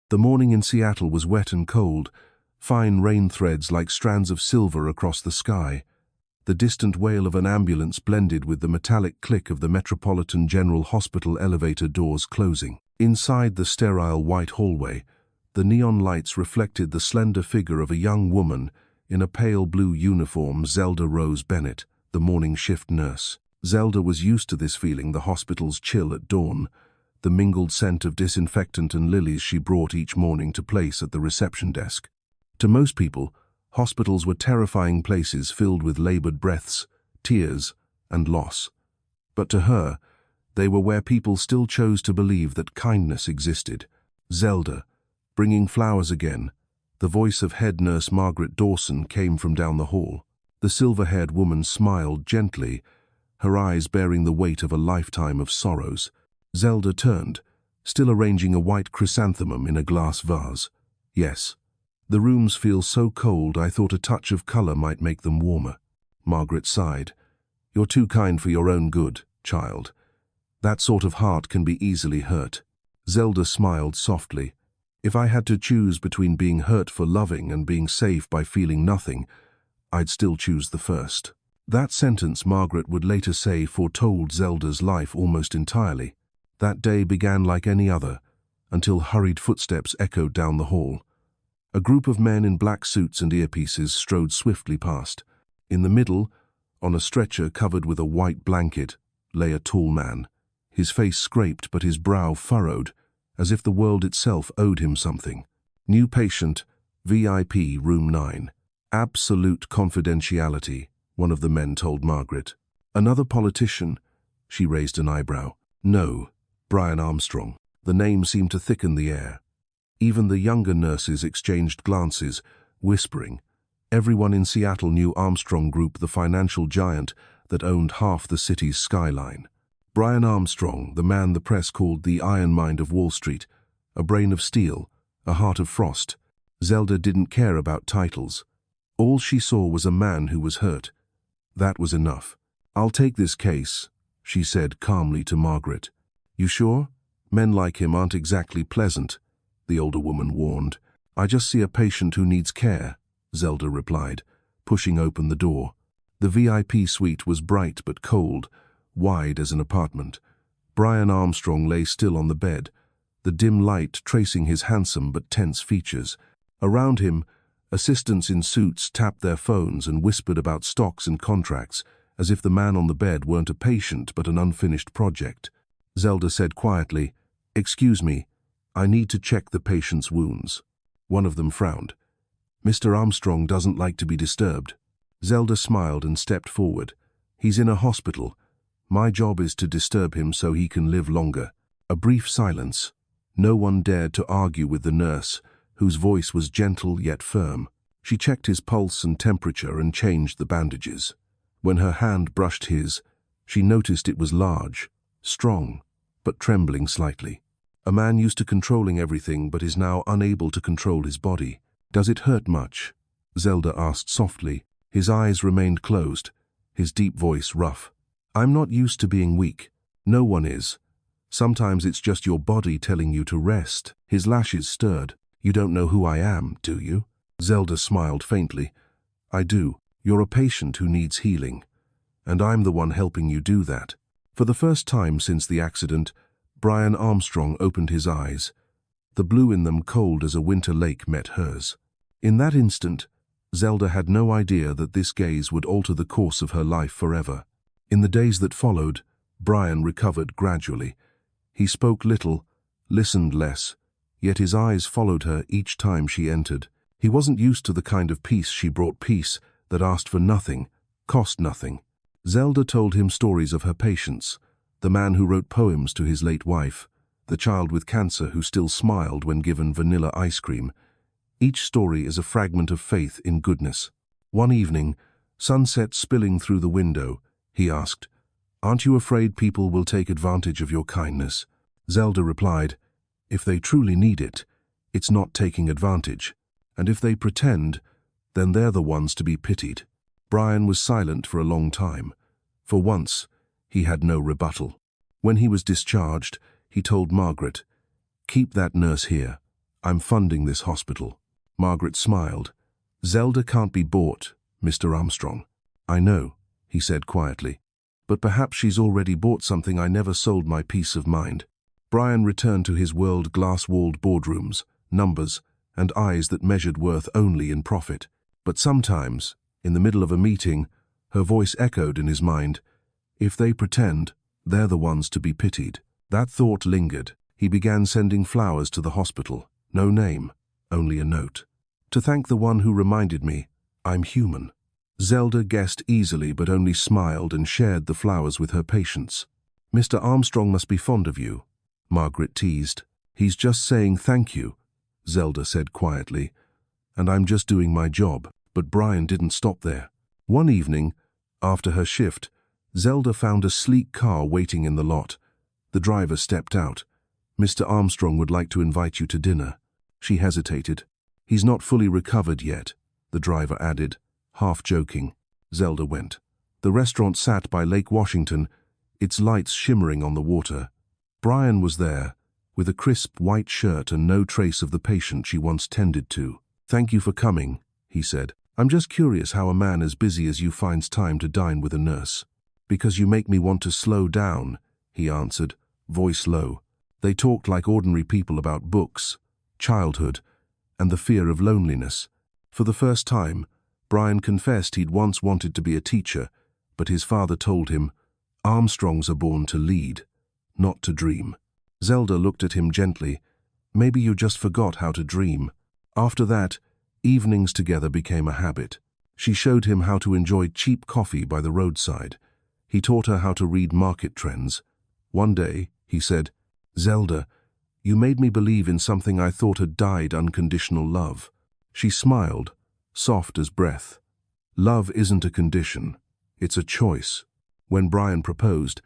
The morning in Seattle was wet and cold, fine rain threads like strands of silver across the sky. The distant wail of an ambulance blended with the metallic click of the Metropolitan General Hospital elevator doors closing. Inside the sterile white hallway, the neon lights reflected the slender figure of a young woman in a pale blue uniform, Zelda Rose Bennett, the morning shift nurse. Zelda was used to this feeling, the hospital's chill at dawn, the mingled scent of disinfectant and lilies she brought each morning to place at the reception desk. To most people, hospitals were terrifying places filled with labored breaths, tears, and loss. But to her, they were where people still chose to believe that kindness existed. Zelda, bringing flowers again. The voice of head nurse Margaret Dawson came from down the hall. The silver-haired woman smiled gently, her eyes bearing the weight of a lifetime of sorrows. Zelda turned, still arranging a white chrysanthemum in a glass vase. Yes. The rooms feel so cold I thought a touch of color might make them warmer. Margaret sighed. You're too kind for your own good, child. That sort of heart can be easily hurt. Zelda smiled softly. If I had to choose between being hurt for loving and being safe by feeling nothing, I'd still choose the first. That sentence, Margaret would later say, foretold Zelda's life almost entirely. That day began like any other, until hurried footsteps echoed down the hall. A group of men in black suits and earpieces strode swiftly past. In the middle, on a stretcher covered with a white blanket, lay a tall man. His face scraped but his brow furrowed, as if the world itself owed him something. New patient, VIP, room 9. Absolute confidentiality, one of the men told Margaret. Another politician? She raised an eyebrow. No, Brian Armstrong. The name seemed to thicken the air. Even the younger nurses exchanged glances, whispering. Everyone in Seattle knew Armstrong Group, the financial giant that owned half the city's skyline. Brian Armstrong, the man the press called the Iron Mind of Wall Street, a brain of steel, a heart of frost. Zelda didn't care about titles. All she saw was a man who was hurt. That was enough. I'll take this case, she said calmly to Margaret. You sure? Men like him aren't exactly pleasant, the older woman warned. I just see a patient who needs care, Zelda replied, pushing open the door. The VIP suite was bright but cold, wide as an apartment. Brian Armstrong lay still on the bed, the dim light tracing his handsome but tense features. Around him, assistants in suits tapped their phones and whispered about stocks and contracts, as if the man on the bed weren't a patient but an unfinished project. Zelda said quietly, "Excuse me, I need to check the patient's wounds." One of them frowned. "Mr. Armstrong doesn't like to be disturbed." Zelda smiled and stepped forward. "He's in a hospital. My job is to disturb him so he can live longer." A brief silence. No one dared to argue with the nurse, whose voice was gentle yet firm. She checked his pulse and temperature and changed the bandages. When her hand brushed his, she noticed it was large, strong, but trembling slightly. A man used to controlling everything but is now unable to control his body. "Does it hurt much?" Zelda asked softly. His eyes remained closed, his deep voice rough. "I'm not used to being weak. No one is. Sometimes it's just your body telling you to rest." His lashes stirred. "You don't know who I am, do you?" Zelda smiled faintly. "I do. You're a patient who needs healing, and I'm the one helping you do that." For the first time since the accident, Brian Armstrong opened his eyes, the blue in them cold as a winter lake met hers. In that instant, Zelda had no idea that this gaze would alter the course of her life forever. In the days that followed, Brian recovered gradually. He spoke little, listened less, yet his eyes followed her each time she entered. He wasn't used to the kind of peace she brought, peace that asked for nothing, cost nothing. Zelda told him stories of her patients, the man who wrote poems to his late wife, the child with cancer who still smiled when given vanilla ice cream. Each story is a fragment of faith in goodness. One evening, sunset spilling through the window, he asked, "Aren't you afraid people will take advantage of your kindness?" Zelda replied, "If they truly need it, it's not taking advantage. And if they pretend, then they're the ones to be pitied." Brian was silent for a long time. For once, he had no rebuttal. When he was discharged, he told Margaret, "Keep that nurse here. I'm funding this hospital. Margaret smiled. Zelda can't be bought, Mr. Armstrong. I know, he said quietly. But perhaps she's already bought something I never sold, my peace of mind. Brian returned to his world glass-walled boardrooms, numbers, and eyes that measured worth only in profit. But sometimes, in the middle of a meeting, her voice echoed in his mind, if they pretend, they're the ones to be pitied. That thought lingered. He began sending flowers to the hospital. No name, only a note. To thank the one who reminded me, I'm human. Zelda guessed easily but only smiled and shared the flowers with her patients. Mr. Armstrong must be fond of you, Margaret teased. He's just saying thank you, Zelda said quietly. And I'm just doing my job. But Brian didn't stop there. One evening, after her shift, Zelda found a sleek car waiting in the lot. The driver stepped out. Mr. Armstrong would like to invite you to dinner. She hesitated. He's not fully recovered yet, the driver added, half joking. Zelda went. The restaurant sat by Lake Washington, its lights shimmering on the water. Brian was there, with a crisp white shirt and no trace of the patient she once tended to. Thank you for coming, he said. I'm just curious how a man as busy as you finds time to dine with a nurse. Because you make me want to slow down, he answered, voice low. They talked like ordinary people about books, childhood, and the fear of loneliness. For the first time, Brian confessed he'd once wanted to be a teacher, but his father told him, Armstrongs are born to lead, not to dream. Zelda looked at him gently. Maybe you just forgot how to dream. After that, evenings together became a habit. She showed him how to enjoy cheap coffee by the roadside. He taught her how to read market trends. One day, he said, Zelda, you made me believe in something I thought had died, unconditional love. She smiled, soft as breath. Love isn't a condition, it's a choice. When Brian proposed,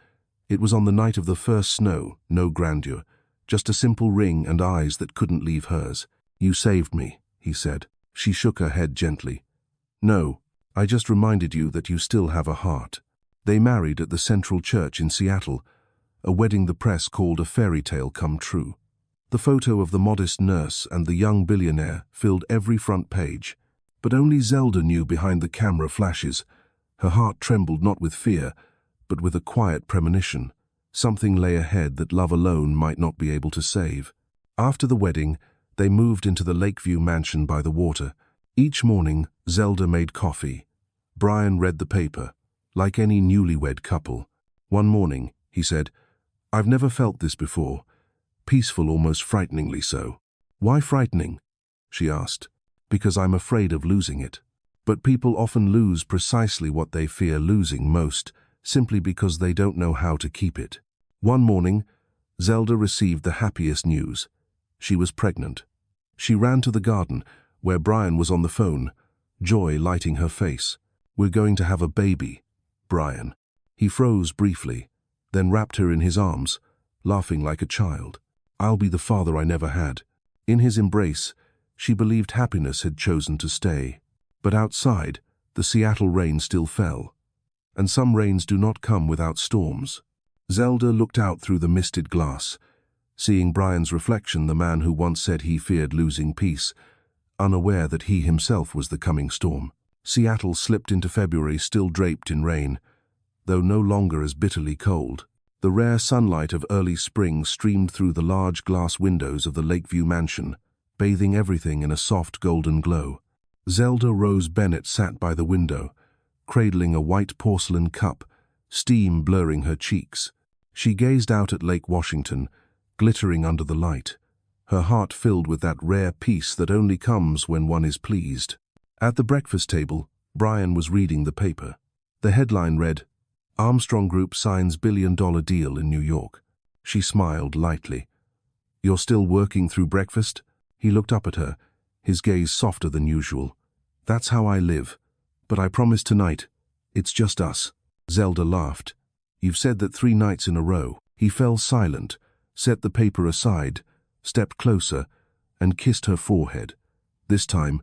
it was on the night of the first snow, no grandeur, just a simple ring and eyes that couldn't leave hers. You saved me, he said. She shook her head gently. No, I just reminded you that you still have a heart. They married at the Central Church in Seattle, a wedding the press called a fairy tale come true. The photo of the modest nurse and the young billionaire filled every front page. But only Zelda knew behind the camera flashes. Her heart trembled not with fear, but with a quiet premonition. Something lay ahead that love alone might not be able to save. After the wedding, they moved into the Lakeview mansion by the water. Each morning, Zelda made coffee. Brian read the paper, like any newlywed couple. One morning, he said, I've never felt this before. Peaceful, almost frighteningly so. Why frightening? She asked. Because I'm afraid of losing it. But people often lose precisely what they fear losing most, simply because they don't know how to keep it. One morning, Zelda received the happiest news. She was pregnant. She ran to the garden, where Brian was on the phone, joy lighting her face. We're going to have a baby, Brian. He froze briefly, then wrapped her in his arms, laughing like a child. I'll be the father I never had. In his embrace, she believed happiness had chosen to stay. But outside, the Seattle rain still fell. And some rains do not come without storms. Zelda looked out through the misted glass, seeing Brian's reflection, the man who once said he feared losing peace, unaware that he himself was the coming storm. Seattle slipped into February, still draped in rain, though no longer as bitterly cold. The rare sunlight of early spring streamed through the large glass windows of the Lakeview mansion, bathing everything in a soft golden glow. Zelda Rose Bennett sat by the window, cradling a white porcelain cup, steam blurring her cheeks. She gazed out at Lake Washington, glittering under the light, her heart filled with that rare peace that only comes when one is pleased. At the breakfast table, Brian was reading the paper. The headline read, Armstrong Group signs billion-dollar deal in New York. She smiled lightly. You're still working through breakfast? He looked up at her, his gaze softer than usual. That's how I live. But I promise tonight, it's just us. Zelda laughed. You've said that 3 nights in a row. He fell silent, set the paper aside, stepped closer, and kissed her forehead. This time,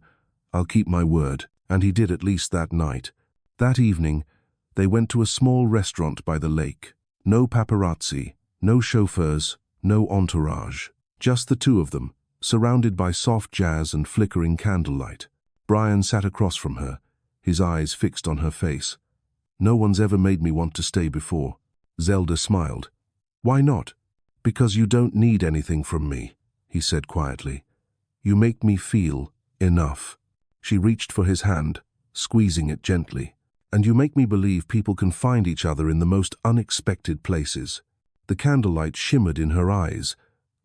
I'll keep my word, and he did, at least that night. That evening, they went to a small restaurant by the lake. No paparazzi, no chauffeurs, no entourage. Just the two of them, surrounded by soft jazz and flickering candlelight. Brian sat across from her, his eyes fixed on her face. "No one's ever made me want to stay before." Zelda smiled. "Why not?" "Because you don't need anything from me," he said quietly. "You make me feel enough." She reached for his hand, squeezing it gently. "And you make me believe people can find each other in the most unexpected places." The candlelight shimmered in her eyes,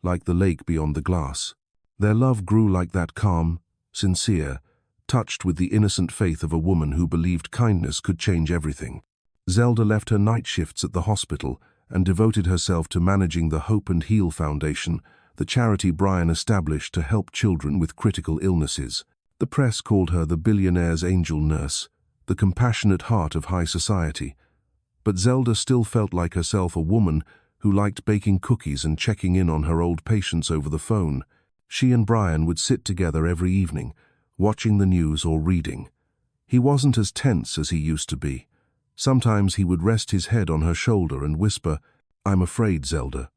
like the lake beyond the glass. Their love grew like that, calm, sincere, touched with the innocent faith of a woman who believed kindness could change everything. Zelda left her night shifts at the hospital and devoted herself to managing the Hope and Heal Foundation, the charity Brian established to help children with critical illnesses. The press called her the billionaire's angel nurse, the compassionate heart of high society. But Zelda still felt like herself a woman who liked baking cookies and checking in on her old patients over the phone. She and Brian would sit together every evening, watching the news or reading. He wasn't as tense as he used to be. Sometimes he would rest his head on her shoulder and whisper, "I'm afraid, Zelda.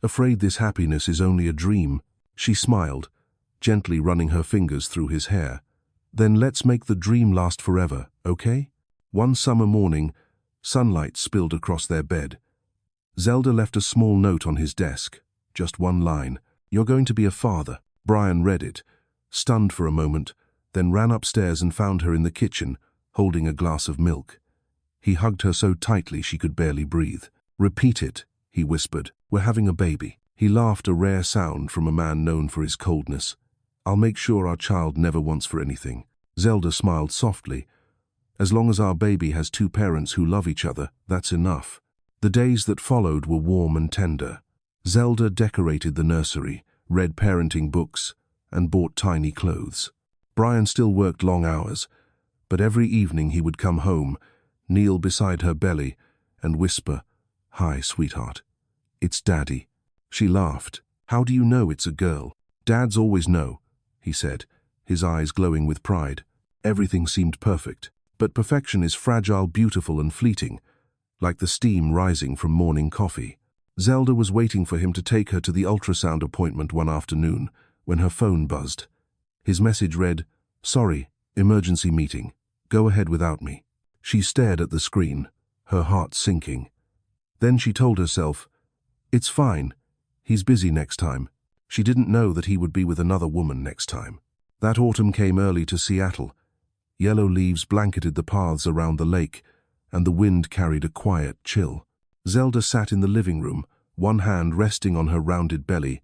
Afraid this happiness is only a dream." She smiled, gently running her fingers through his hair. "Then let's make the dream last forever, okay?" One summer morning, sunlight spilled across their bed. Zelda left a small note on his desk, just one line. "You're going to be a father." Brian read it, stunned for a moment, then ran upstairs and found her in the kitchen, holding a glass of milk. He hugged her so tightly she could barely breathe. "Repeat it," he whispered. "We're having a baby." He laughed, a rare sound from a man known for his coldness. "I'll make sure our child never wants for anything." Zelda smiled softly. "As long as our baby has two parents who love each other, that's enough." The days that followed were warm and tender. Zelda decorated the nursery, read parenting books, and bought tiny clothes. Brian still worked long hours, but every evening he would come home, kneel beside her belly, and whisper, "Hi, sweetheart. It's Daddy." She laughed. "How do you know it's a girl?" "Dads always know," he said, his eyes glowing with pride. Everything seemed perfect, but perfection is fragile, beautiful, and fleeting, like the steam rising from morning coffee. Zelda was waiting for him to take her to the ultrasound appointment one afternoon when her phone buzzed. His message read, "Sorry, emergency meeting. Go ahead without me." She stared at the screen, her heart sinking. Then she told herself, "It's fine. He's busy next time." She didn't know that he would be with another woman next time. That autumn came early to Seattle. Yellow leaves blanketed the paths around the lake, and the wind carried a quiet chill. Zelda sat in the living room, one hand resting on her rounded belly,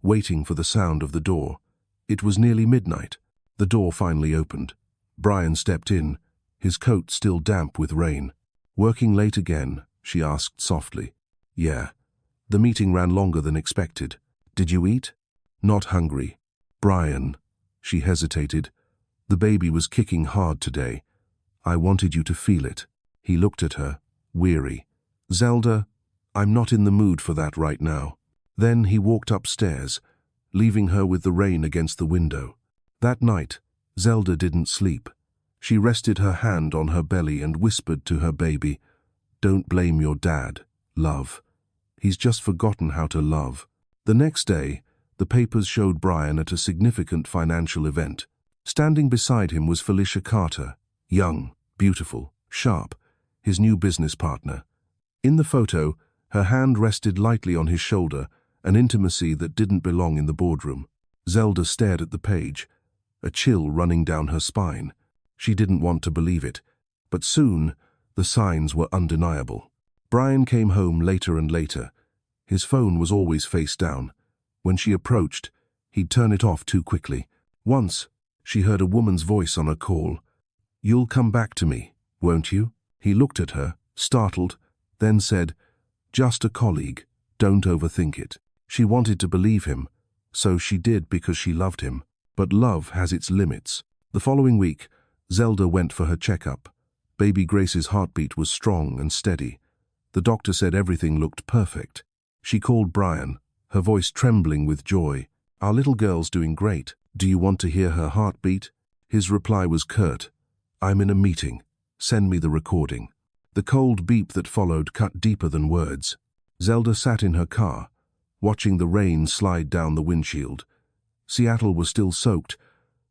waiting for the sound of the door. It was nearly midnight. The door finally opened. Brian stepped in, his coat still damp with rain. "Working late again?" she asked softly. "Yeah." The meeting ran longer than expected. "Did you eat?" "Not hungry." "Brian," she hesitated. "The baby was kicking hard today. I wanted you to feel it." He looked at her, weary. "Zelda, I'm not in the mood for that right now." Then he walked upstairs, leaving her with the rain against the window. That night, Zelda didn't sleep. She rested her hand on her belly and whispered to her baby, "Don't blame your dad, love. He's just forgotten how to love." The next day, the papers showed Brian at a significant financial event. Standing beside him was Felicia Carter, young, beautiful, sharp, his new business partner. In the photo, her hand rested lightly on his shoulder, an intimacy that didn't belong in the boardroom. Zelda stared at the page, a chill running down her spine. She didn't want to believe it, but soon the signs were undeniable. Brian came home later and later. His phone was always face down. When she approached, he'd turn it off too quickly. Once, she heard a woman's voice on a call. "You'll come back to me, won't you?" He looked at her, startled, then said, "Just a colleague, don't overthink it." She wanted to believe him, so she did because she loved him. But love has its limits. The following week, Zelda went for her checkup. Baby Grace's heartbeat was strong and steady. The doctor said everything looked perfect. She called Brian, her voice trembling with joy. "Our little girl's doing great. Do you want to hear her heartbeat?" His reply was curt. "I'm in a meeting. Send me the recording." The cold beep that followed cut deeper than words. Zelda sat in her car, watching the rain slide down the windshield. Seattle was still soaked,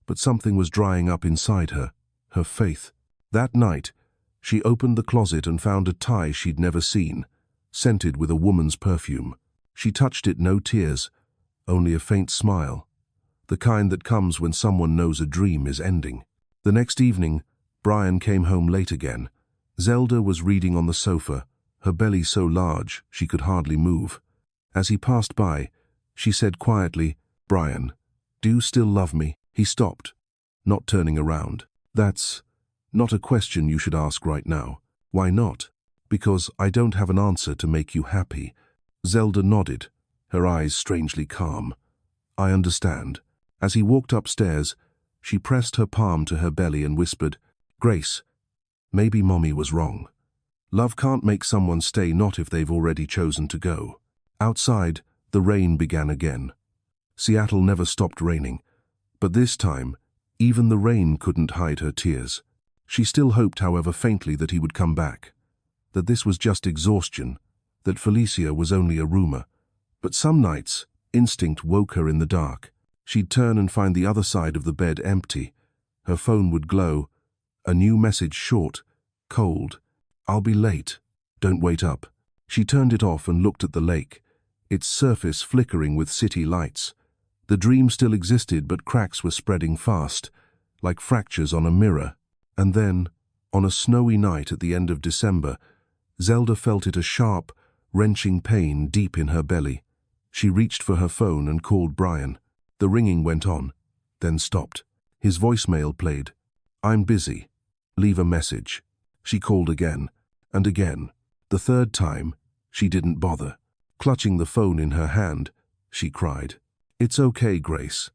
but something was drying up inside her, her faith. That night, she opened the closet and found a tie she'd never seen, scented with a woman's perfume. She touched it, no tears, only a faint smile, the kind that comes when someone knows a dream is ending. The next evening, Brian came home late again. Zelda was reading on the sofa, her belly so large she could hardly move. As he passed by, she said quietly, "Brian, do you still love me?" He stopped, not turning around. "That's not a question you should ask right now." "Why not?" "Because I don't have an answer to make you happy." Zelda nodded, her eyes strangely calm. "I understand." As he walked upstairs, she pressed her palm to her belly and whispered, "Grace, maybe Mommy was wrong. Love can't make someone stay, not if they've already chosen to go." Outside, the rain began again. Seattle never stopped raining, but this time, even the rain couldn't hide her tears. She still hoped, however faintly, that he would come back, that this was just exhaustion, that Felicia was only a rumor. But some nights, instinct woke her in the dark. She'd turn and find the other side of the bed empty. Her phone would glow, a new message, short, cold. "I'll be late. Don't wait up." She turned it off and looked at the lake, its surface flickering with city lights. The dream still existed, but cracks were spreading fast, like fractures on a mirror. And then, on a snowy night at the end of December, Zelda felt it, a sharp, wrenching pain deep in her belly. She reached for her phone and called Brian. The ringing went on, then stopped. His voicemail played. "I'm busy. Leave a message." She called again, and again. The third time, she didn't bother. Clutching the phone in her hand, she cried, "It's okay, Grace.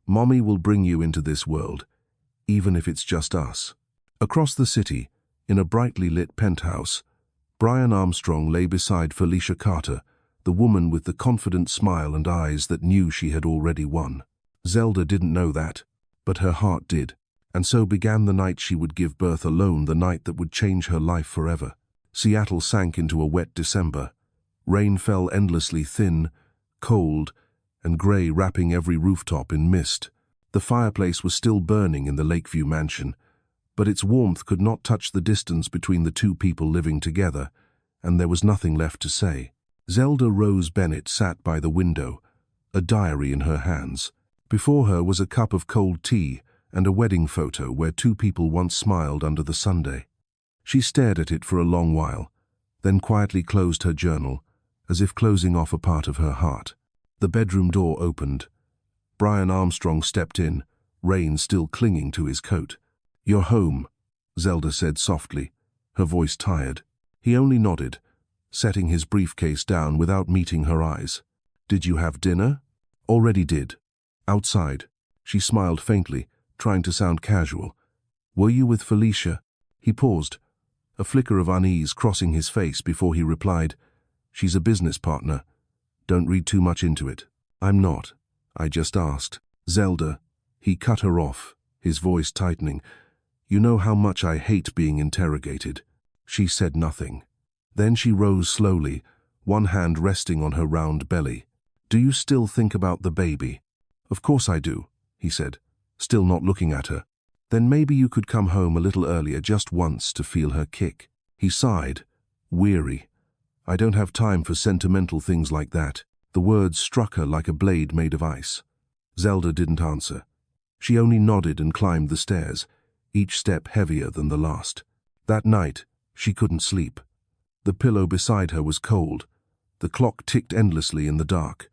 Mommy will bring you into this world, even if it's just us." Across the city, in a brightly lit penthouse, Brian Armstrong lay beside Felicia Carter, the woman with the confident smile and eyes that knew she had already won. Zelda didn't know that, but her heart did, and so began the night she would give birth alone, the night that would change her life forever. Seattle sank into a wet December. Rain fell endlessly, thin, cold, and grey, wrapping every rooftop in mist. The fireplace was still burning in the Lakeview mansion, but its warmth could not touch the distance between the two people living together, and there was nothing left to say. Zelda Rose Bennett sat by the window, a diary in her hands. Before her was a cup of cold tea and a wedding photo where two people once smiled under the Sunday. She stared at it for a long while, then quietly closed her journal, as if closing off a part of her heart. The bedroom door opened. Brian Armstrong stepped in, rain still clinging to his coat. "You're home," Zelda said softly, her voice tired. He only nodded, setting his briefcase down without meeting her eyes. "Did you have dinner?" "Already did. Outside." She smiled faintly, trying to sound casual. "Were you with Felicia?" He paused, a flicker of unease crossing his face before he replied, "She's a business partner. Don't read too much into it." "I'm not. I just asked." "Zelda," he cut her off, his voice tightening, "you know how much I hate being interrogated." She said nothing. Then she rose slowly, one hand resting on her round belly. "Do you still think about the baby?" "Of course I do," he said, still not looking at her. "Then maybe you could come home a little earlier, just once, to feel her kick." He sighed, weary. "I don't have time for sentimental things like that." The words struck her like a blade made of ice. Zelda didn't answer. She only nodded and climbed the stairs, each step heavier than the last. That night, she couldn't sleep. The pillow beside her was cold. The clock ticked endlessly in the dark.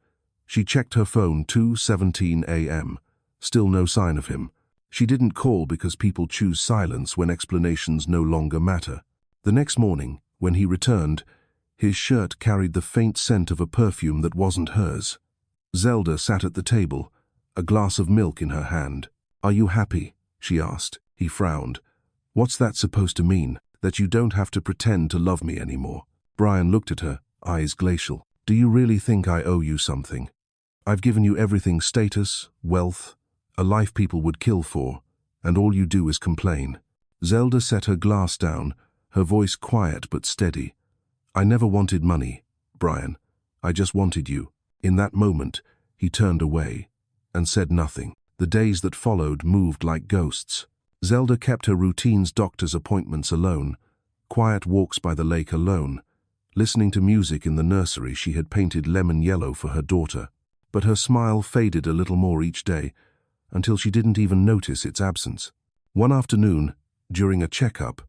She checked her phone, 2:17 a.m. Still no sign of him. She didn't call because people choose silence when explanations no longer matter. The next morning, when he returned, his shirt carried the faint scent of a perfume that wasn't hers. Zelda sat at the table, a glass of milk in her hand. "Are you happy?" she asked. He frowned. "What's that supposed to mean? That you don't have to pretend to love me anymore?" Brian looked at her, eyes glacial. "Do you really think I owe you something? I've given you everything: status, wealth, a life people would kill for, and all you do is complain." Zelda set her glass down, her voice quiet but steady. "I never wanted money, Brian. I just wanted you." In that moment, he turned away, and said nothing. The days that followed moved like ghosts. Zelda kept her routine's doctor's appointments alone, quiet walks by the lake alone, listening to music in the nursery she had painted lemon yellow for her daughter. But her smile faded a little more each day, until she didn't even notice its absence. One afternoon, during a checkup,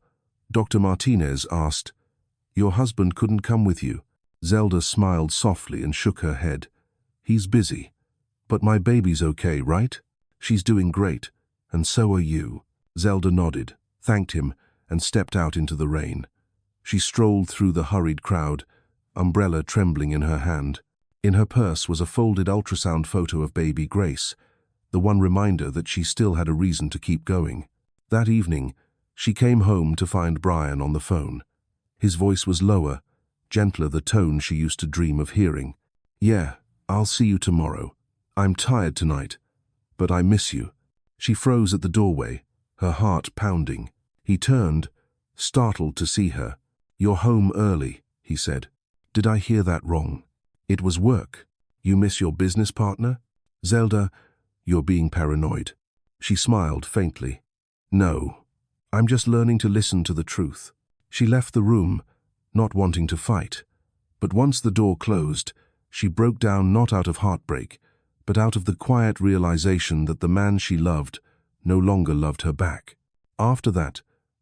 Dr. Martinez asked, "Your husband couldn't come with you?" Zelda smiled softly and shook her head. "He's busy. But my baby's okay, right?" "She's doing great, and so are you." Zelda nodded, thanked him, and stepped out into the rain. She strolled through the hurried crowd, umbrella trembling in her hand. In her purse was a folded ultrasound photo of baby Grace, the one reminder that she still had a reason to keep going. That evening, she came home to find Brian on the phone. His voice was lower, gentler, the tone she used to dream of hearing. "Yeah, I'll see you tomorrow. I'm tired tonight, but I miss you." She froze at the doorway, her heart pounding. He turned, startled to see her. "You're home early," he said. "Did I hear that wrong?" "It was work. You miss your business partner?" "Zelda, you're being paranoid." She smiled faintly. "No, I'm just learning to listen to the truth." She left the room, not wanting to fight. But once the door closed, she broke down not out of heartbreak, but out of the quiet realization that the man she loved no longer loved her back. After that,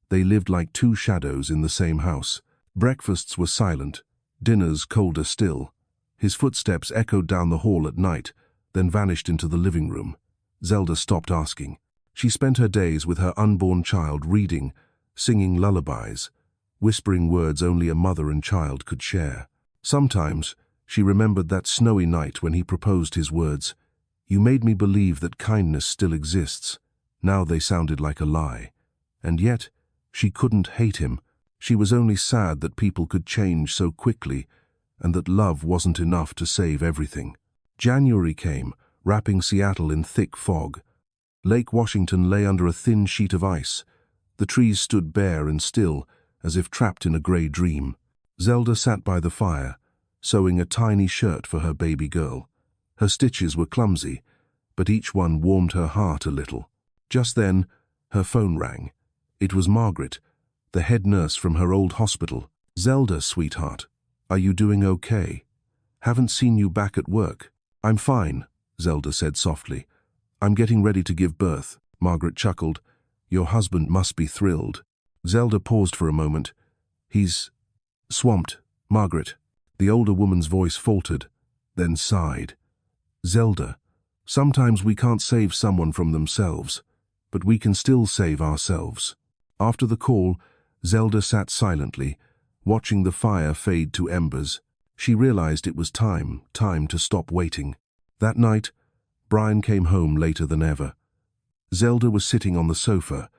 they lived like two shadows in the same house. Breakfasts were silent, dinners colder still. His footsteps echoed down the hall at night, then vanished into the living room. Zelda stopped asking. She spent her days with her unborn child reading, singing lullabies, whispering words only a mother and child could share. Sometimes, she remembered that snowy night when he proposed his words, "You made me believe that kindness still exists." Now they sounded like a lie. And yet, she couldn't hate him. She was only sad that people could change so quickly, and that love wasn't enough to save everything. January came, wrapping Seattle in thick fog. Lake Washington lay under a thin sheet of ice. The trees stood bare and still, as if trapped in a gray dream. Zelda sat by the fire, sewing a tiny shirt for her baby girl. Her stitches were clumsy, but each one warmed her heart a little. Just then, her phone rang. It was Margaret, the head nurse from her old hospital. "Zelda, sweetheart, are you doing okay? Haven't seen you back at work." "I'm fine," Zelda said softly. "I'm getting ready to give birth." Margaret chuckled. "Your husband must be thrilled." Zelda paused for a moment. "He's swamped, Margaret." The older woman's voice faltered, then sighed. "Zelda, sometimes we can't save someone from themselves, but we can still save ourselves." After the call, Zelda sat silently, watching the fire fade to embers. She realized it was time to stop waiting. That night, Brian came home later than ever. Zelda was sitting on the sofa,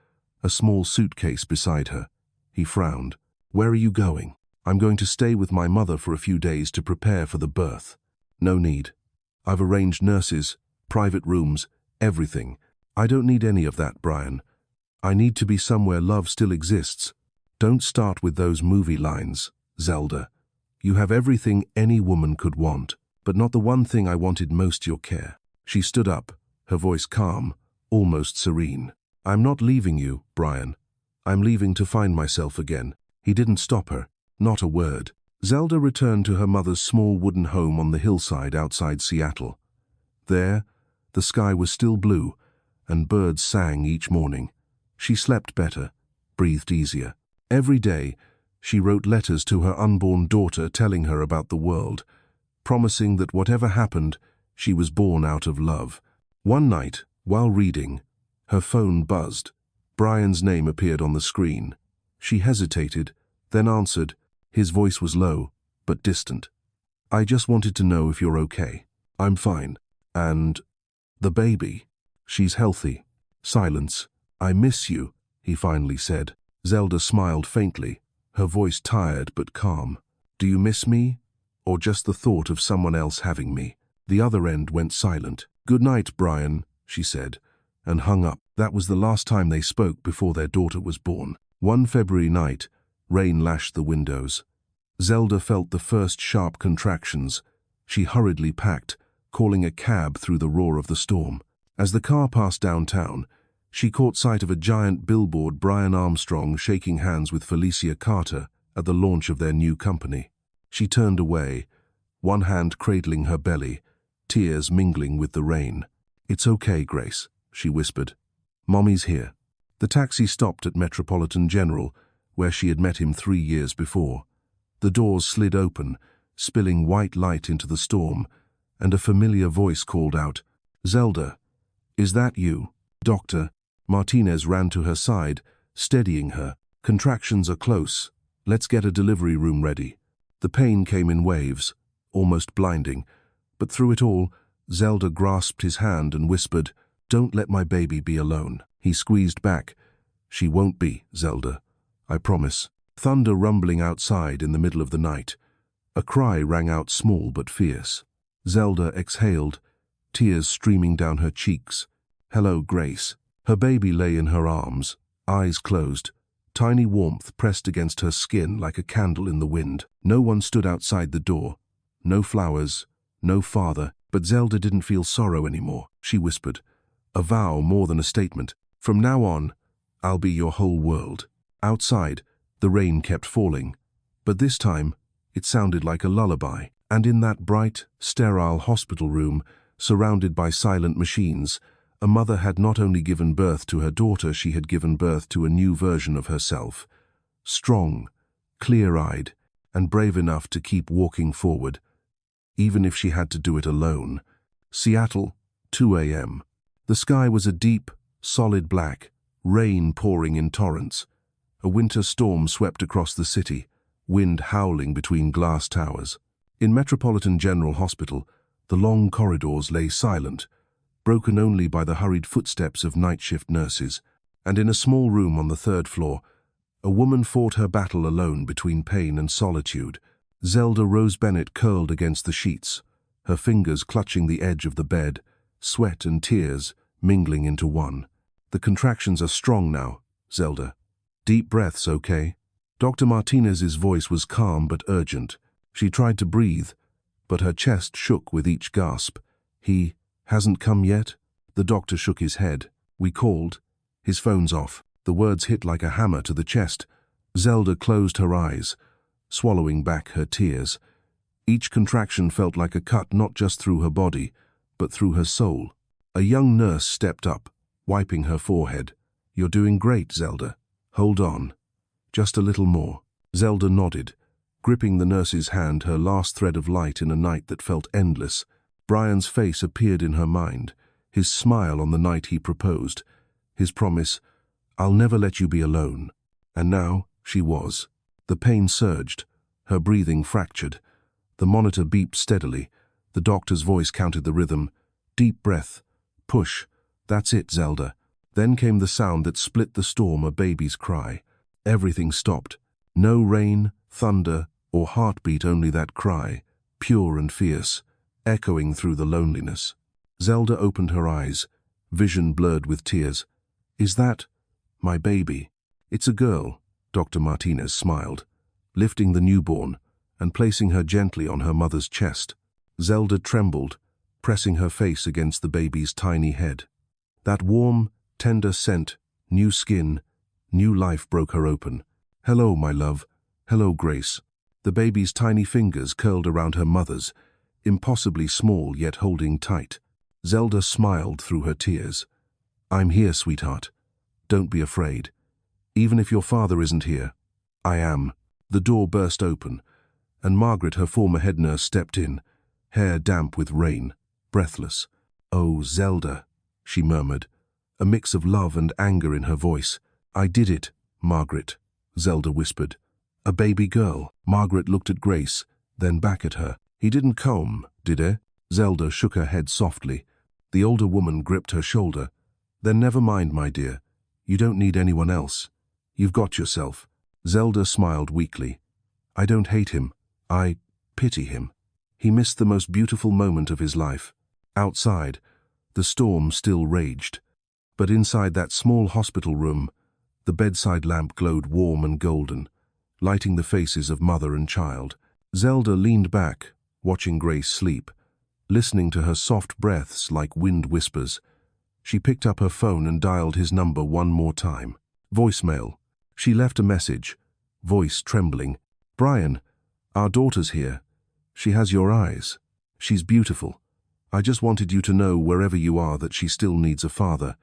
a small suitcase beside her. He frowned. "Where are you going?" "I'm going to stay with my mother for a few days to prepare for the birth." "No need. I've arranged nurses, private rooms, everything. I don't need any of that, Brian. I need to be somewhere love still exists." "Don't start with those movie lines, Zelda. You have everything any woman could want, but not the one thing I wanted most, your care." She stood up, her voice calm, almost serene. "I'm not leaving you, Brian. I'm leaving to find myself again." He didn't stop her, not a word. Zelda returned to her mother's small wooden home on the hillside outside Seattle. There, the sky was still blue, and birds sang each morning. She slept better, breathed easier. Every day, she wrote letters to her unborn daughter telling her about the world, promising that whatever happened, she was born out of love. One night, while reading, her phone buzzed. Brian's name appeared on the screen. She hesitated, then answered. His voice was low, but distant. "I just wanted to know if you're okay." "I'm fine." "And the baby?" "She's healthy." Silence. "I miss you," he finally said. Zelda smiled faintly, her voice tired but calm. "Do you miss me, or just the thought of someone else having me?" The other end went silent. "Good night, Brian," she said, and hung up. That was the last time they spoke before their daughter was born. One February night, rain lashed the windows. Zelda felt the first sharp contractions. She hurriedly packed, calling a cab through the roar of the storm. As the car passed downtown, she caught sight of a giant billboard, Brian Armstrong shaking hands with Felicia Carter at the launch of their new company. She turned away, one hand cradling her belly, tears mingling with the rain. "It's okay, Grace," she whispered. "Mommy's here." The taxi stopped at Metropolitan General, where she had met him 3 years before. The doors slid open, spilling white light into the storm, and a familiar voice called out, "Zelda, is that you?" "Doctor." Martinez ran to her side, steadying her. "Contractions are close. Let's get a delivery room ready." The pain came in waves, almost blinding, but through it all, Zelda grasped his hand and whispered, "Don't let my baby be alone." He squeezed back. "She won't be, Zelda. I promise." Thunder rumbling outside in the middle of the night. A cry rang out, small but fierce. Zelda exhaled, tears streaming down her cheeks. "Hello, Grace." Her baby lay in her arms, eyes closed, tiny warmth pressed against her skin like a candle in the wind. No one stood outside the door. No flowers, no father. But Zelda didn't feel sorrow anymore. She whispered, a vow more than a statement. "From now on, I'll be your whole world." Outside, the rain kept falling, but this time, it sounded like a lullaby. And in that bright, sterile hospital room, surrounded by silent machines, a mother had not only given birth to her daughter, she had given birth to a new version of herself. Strong, clear-eyed, and brave enough to keep walking forward, even if she had to do it alone. Seattle, 2 a.m. The sky was a deep, solid black, rain pouring in torrents. A winter storm swept across the city, wind howling between glass towers. In Metropolitan General Hospital, the long corridors lay silent, broken only by the hurried footsteps of night shift nurses. And in a small room on the 3rd floor, a woman fought her battle alone between pain and solitude. Zelda Rose Bennett curled against the sheets, her fingers clutching the edge of the bed, sweat and tears mingling into one. "The contractions are strong now, Zelda. Deep breaths, okay?" Dr. Martinez's voice was calm but urgent. She tried to breathe, but her chest shook with each gasp. "He hasn't come yet?" The doctor shook his head. "We called. His phone's off." The words hit like a hammer to the chest. Zelda closed her eyes, swallowing back her tears. Each contraction felt like a cut not just through her body, but through her soul. A young nurse stepped up, wiping her forehead. "You're doing great, Zelda. Hold on. Just a little more." Zelda nodded, gripping the nurse's hand, her last thread of light in a night that felt endless. Brian's face appeared in her mind, his smile on the night he proposed, his promise, "I'll never let you be alone." And now she was. The pain surged, her breathing fractured. The monitor beeped steadily. The doctor's voice counted the rhythm. "Deep breath. Push. That's it, Zelda." Then came the sound that split the storm, a baby's cry. Everything stopped. No rain, thunder, or heartbeat, only that cry, pure and fierce, echoing through the loneliness. Zelda opened her eyes, vision blurred with tears. "Is that my baby?" "It's a girl," Dr. Martinez smiled, lifting the newborn and placing her gently on her mother's chest. Zelda trembled, pressing her face against the baby's tiny head. That warm, tender scent, new skin, new life broke her open. "Hello, my love. Hello, Grace." The baby's tiny fingers curled around her mother's, impossibly small yet holding tight. Zelda smiled through her tears. "I'm here, sweetheart. Don't be afraid. Even if your father isn't here, I am." The door burst open, and Margaret, her former head nurse, stepped in, hair damp with rain, breathless. "Oh, Zelda," she murmured, a mix of love and anger in her voice. "I did it, Margaret," Zelda whispered. "A baby girl." Margaret looked at Grace, then back at her. "He didn't come, did he?" Zelda shook her head softly. The older woman gripped her shoulder. "Then never mind, my dear. You don't need anyone else. You've got yourself." Zelda smiled weakly. "I don't hate him. I pity him. He missed the most beautiful moment of his life." Outside, the storm still raged. But inside that small hospital room, the bedside lamp glowed warm and golden, lighting the faces of mother and child. Zelda leaned back, watching Grace sleep, listening to her soft breaths like wind whispers. She picked up her phone and dialed his number one more time. Voicemail. She left a message, voice trembling. "Brian, our daughter's here. She has your eyes. She's beautiful. I just wanted you to know wherever you are that she still needs a father.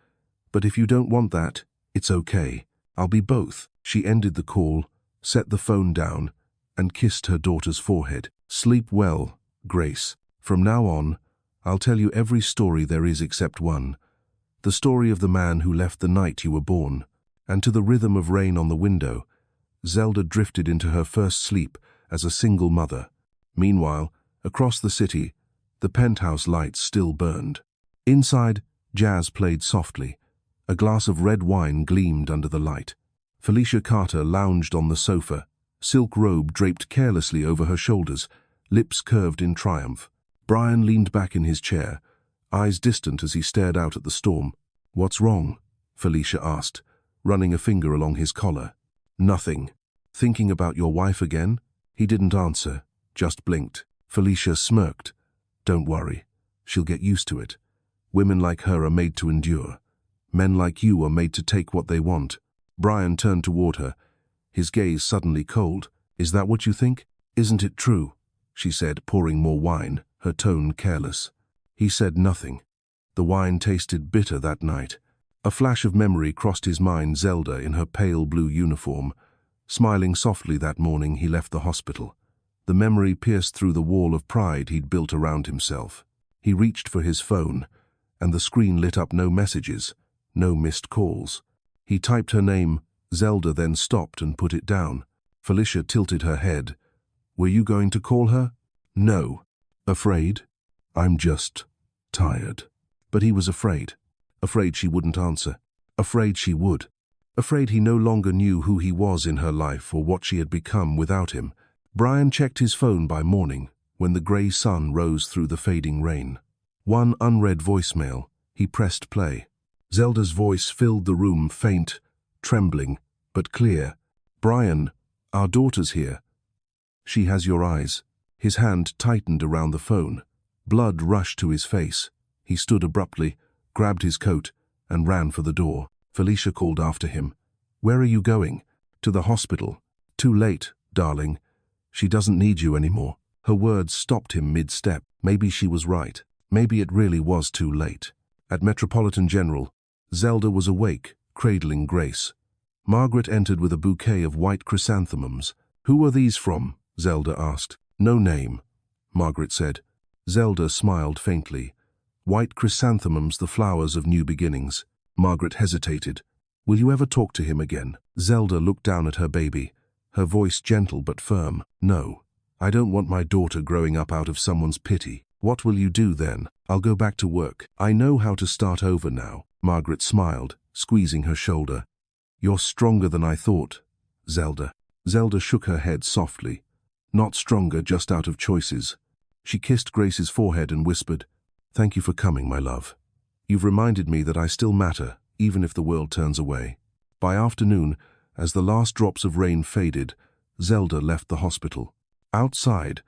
But if you don't want that, it's okay. I'll be both." She ended the call, set the phone down, and kissed her daughter's forehead. "Sleep well, Grace. From now on, I'll tell you every story there is except one. The story of the man who left the night you were born." And to the rhythm of rain on the window, Zelda drifted into her first sleep as a single mother. Meanwhile, across the city, the penthouse lights still burned. Inside, jazz played softly. A glass of red wine gleamed under the light. Felicia Carter lounged on the sofa, silk robe draped carelessly over her shoulders, lips curved in triumph. Brian leaned back in his chair, eyes distant as he stared out at the storm. "What's wrong?" Felicia asked, running a finger along his collar. "Nothing." "Thinking about your wife again?" He didn't answer, just blinked. Felicia smirked. "Don't worry. She'll get used to it. Women like her are made to endure. Men like you are made to take what they want." Brian turned toward her, his gaze suddenly cold. "Is that what you think?" "Isn't it true?" she said, pouring more wine, her tone careless. He said nothing. The wine tasted bitter that night. A flash of memory crossed his mind, Zelda in her pale blue uniform, smiling softly that morning he left the hospital. The memory pierced through the wall of pride he'd built around himself. He reached for his phone, and the screen lit up no messages, no missed calls. He typed her name, Zelda, then stopped and put it down. Felicia tilted her head. "Were you going to call her?" "No." "Afraid?" "I'm just tired." But he was afraid. Afraid she wouldn't answer. Afraid she would. Afraid he no longer knew who he was in her life or what she had become without him. Brian checked his phone by morning, when the grey sun rose through the fading rain. One unread voicemail. He pressed play. Zelda's voice filled the room, faint, trembling, but clear. "Brian, our daughter's here. She has your eyes." His hand tightened around the phone. Blood rushed to his face. He stood abruptly, grabbed his coat, and ran for the door. Felicia called after him. "Where are you going?" "To the hospital." "Too late, darling. She doesn't need you anymore." Her words stopped him mid-step. Maybe she was right. Maybe it really was too late. At Metropolitan General, Zelda was awake, cradling Grace. Margaret entered with a bouquet of white chrysanthemums. "Who are these from?" Zelda asked. "No name," Margaret said. Zelda smiled faintly. "White chrysanthemums, the flowers of new beginnings." Margaret hesitated. "Will you ever talk to him again?" Zelda looked down at her baby, her voice gentle but firm. "No. I don't want my daughter growing up out of someone's pity." "What will you do then?" "I'll go back to work. I know how to start over now." Margaret smiled, squeezing her shoulder. "You're stronger than I thought, Zelda." Zelda shook her head softly. "Not stronger, just out of choices." She kissed Grace's forehead and whispered, "Thank you for coming, my love. You've reminded me that I still matter, even if the world turns away." By afternoon, as the last drops of rain faded, Zelda left the hospital. Outside,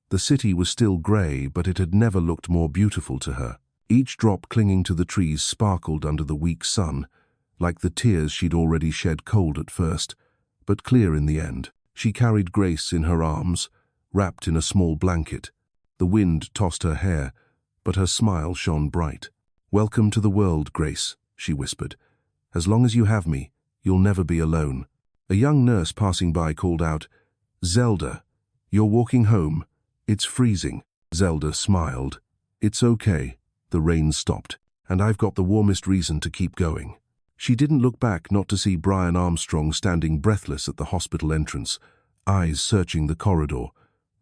the city was still grey, but it had never looked more beautiful to her. Each drop clinging to the trees sparkled under the weak sun, like the tears she'd already shed, cold at first, but clear in the end. She carried Grace in her arms, wrapped in a small blanket. The wind tossed her hair, but her smile shone bright. "Welcome to the world, Grace," she whispered. "As long as you have me, you'll never be alone." A young nurse passing by called out, "Zelda, you're walking home. It's freezing." Zelda smiled. "It's okay." The rain stopped, and I've got the warmest reason to keep going. She didn't look back, not to see Brian Armstrong standing breathless at the hospital entrance, eyes searching the corridor,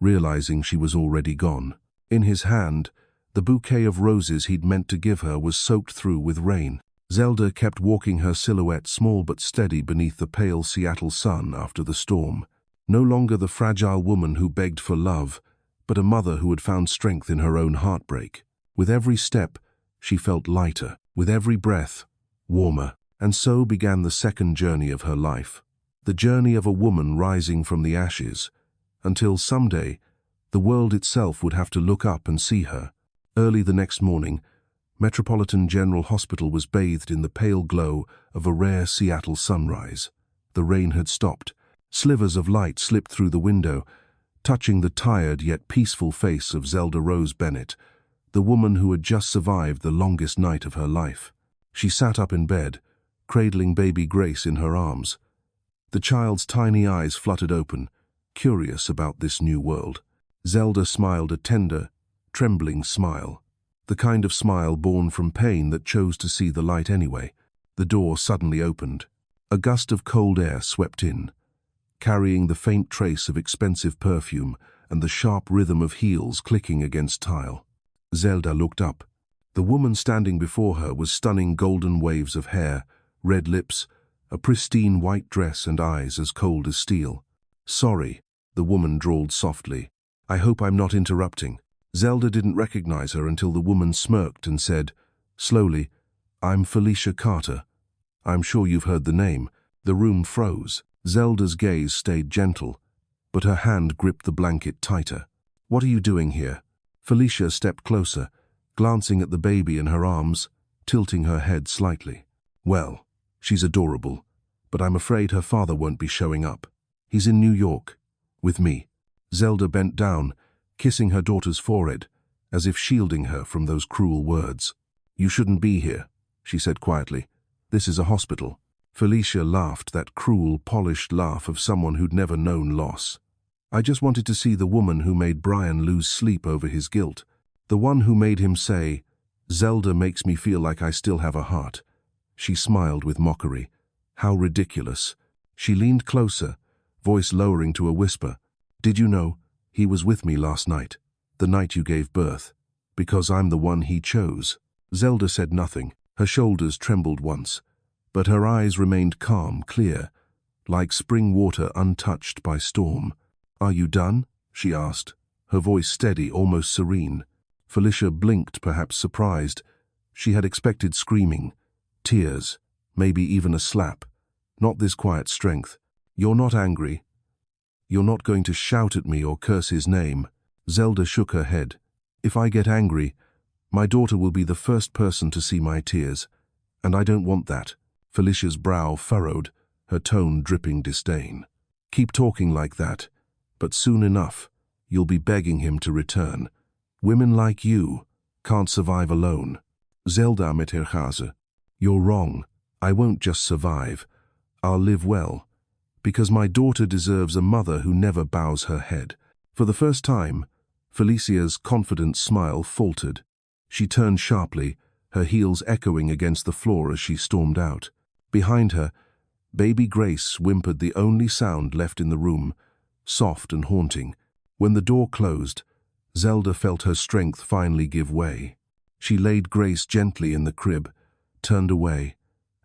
realizing she was already gone. In his hand, the bouquet of roses he'd meant to give her was soaked through with rain. Zelda kept walking, her silhouette small but steady beneath the pale Seattle sun after the storm. No longer the fragile woman who begged for love, but a mother who had found strength in her own heartbreak. With every step, she felt lighter. With every breath, warmer. And so began the second journey of her life. The journey of a woman rising from the ashes, until someday, the world itself would have to look up and see her. Early the next morning, Metropolitan General Hospital was bathed in the pale glow of a rare Seattle sunrise. The rain had stopped. Slivers of light slipped through the window, touching the tired yet peaceful face of Zelda Rose Bennett, the woman who had just survived the longest night of her life. She sat up in bed, cradling baby Grace in her arms. The child's tiny eyes fluttered open, curious about this new world. Zelda smiled a tender, trembling smile, the kind of smile born from pain that chose to see the light anyway. The door suddenly opened. A gust of cold air swept in, carrying the faint trace of expensive perfume and the sharp rhythm of heels clicking against tile. Zelda looked up. The woman standing before her was stunning golden waves of hair, red lips, a pristine white dress and eyes as cold as steel. "Sorry," the woman drawled softly. "I hope I'm not interrupting." Zelda didn't recognize her until the woman smirked and said, slowly, "I'm Felicia Carter. I'm sure you've heard the name." The room froze. Zelda's gaze stayed gentle, but her hand gripped the blanket tighter. "What are you doing here?" Felicia stepped closer, glancing at the baby in her arms, tilting her head slightly. "Well, she's adorable, but I'm afraid her father won't be showing up. He's in New York, with me." Zelda bent down, kissing her daughter's forehead, as if shielding her from those cruel words. "You shouldn't be here," she said quietly. "This is a hospital." Felicia laughed, that cruel, polished laugh of someone who'd never known loss. "I just wanted to see the woman who made Brian lose sleep over his guilt. The one who made him say, 'Zelda makes me feel like I still have a heart.'" She smiled with mockery. "How ridiculous." She leaned closer, voice lowering to a whisper. "Did you know, he was with me last night, the night you gave birth, because I'm the one he chose." Zelda said nothing. Her shoulders trembled once, but her eyes remained calm, clear, like spring water untouched by storm. "Are you done?" she asked, her voice steady, almost serene. Felicia blinked, perhaps surprised. She had expected screaming, tears, maybe even a slap. Not this quiet strength. "You're not angry? You're not going to shout at me or curse his name?" Zelda shook her head. "If I get angry, my daughter will be the first person to see my tears, and I don't want that." Felicia's brow furrowed, her tone dripping disdain. "Keep talking like that, but soon enough, you'll be begging him to return. Women like you can't survive alone." "Zelda mit Herhase, you're wrong. I won't just survive. I'll live well, because my daughter deserves a mother who never bows her head." For the first time, Felicia's confident smile faltered. She turned sharply, her heels echoing against the floor as she stormed out. Behind her, baby Grace whimpered, the only sound left in the room, soft and haunting. When the door closed, Zelda felt her strength finally give way. She laid Grace gently in the crib, turned away,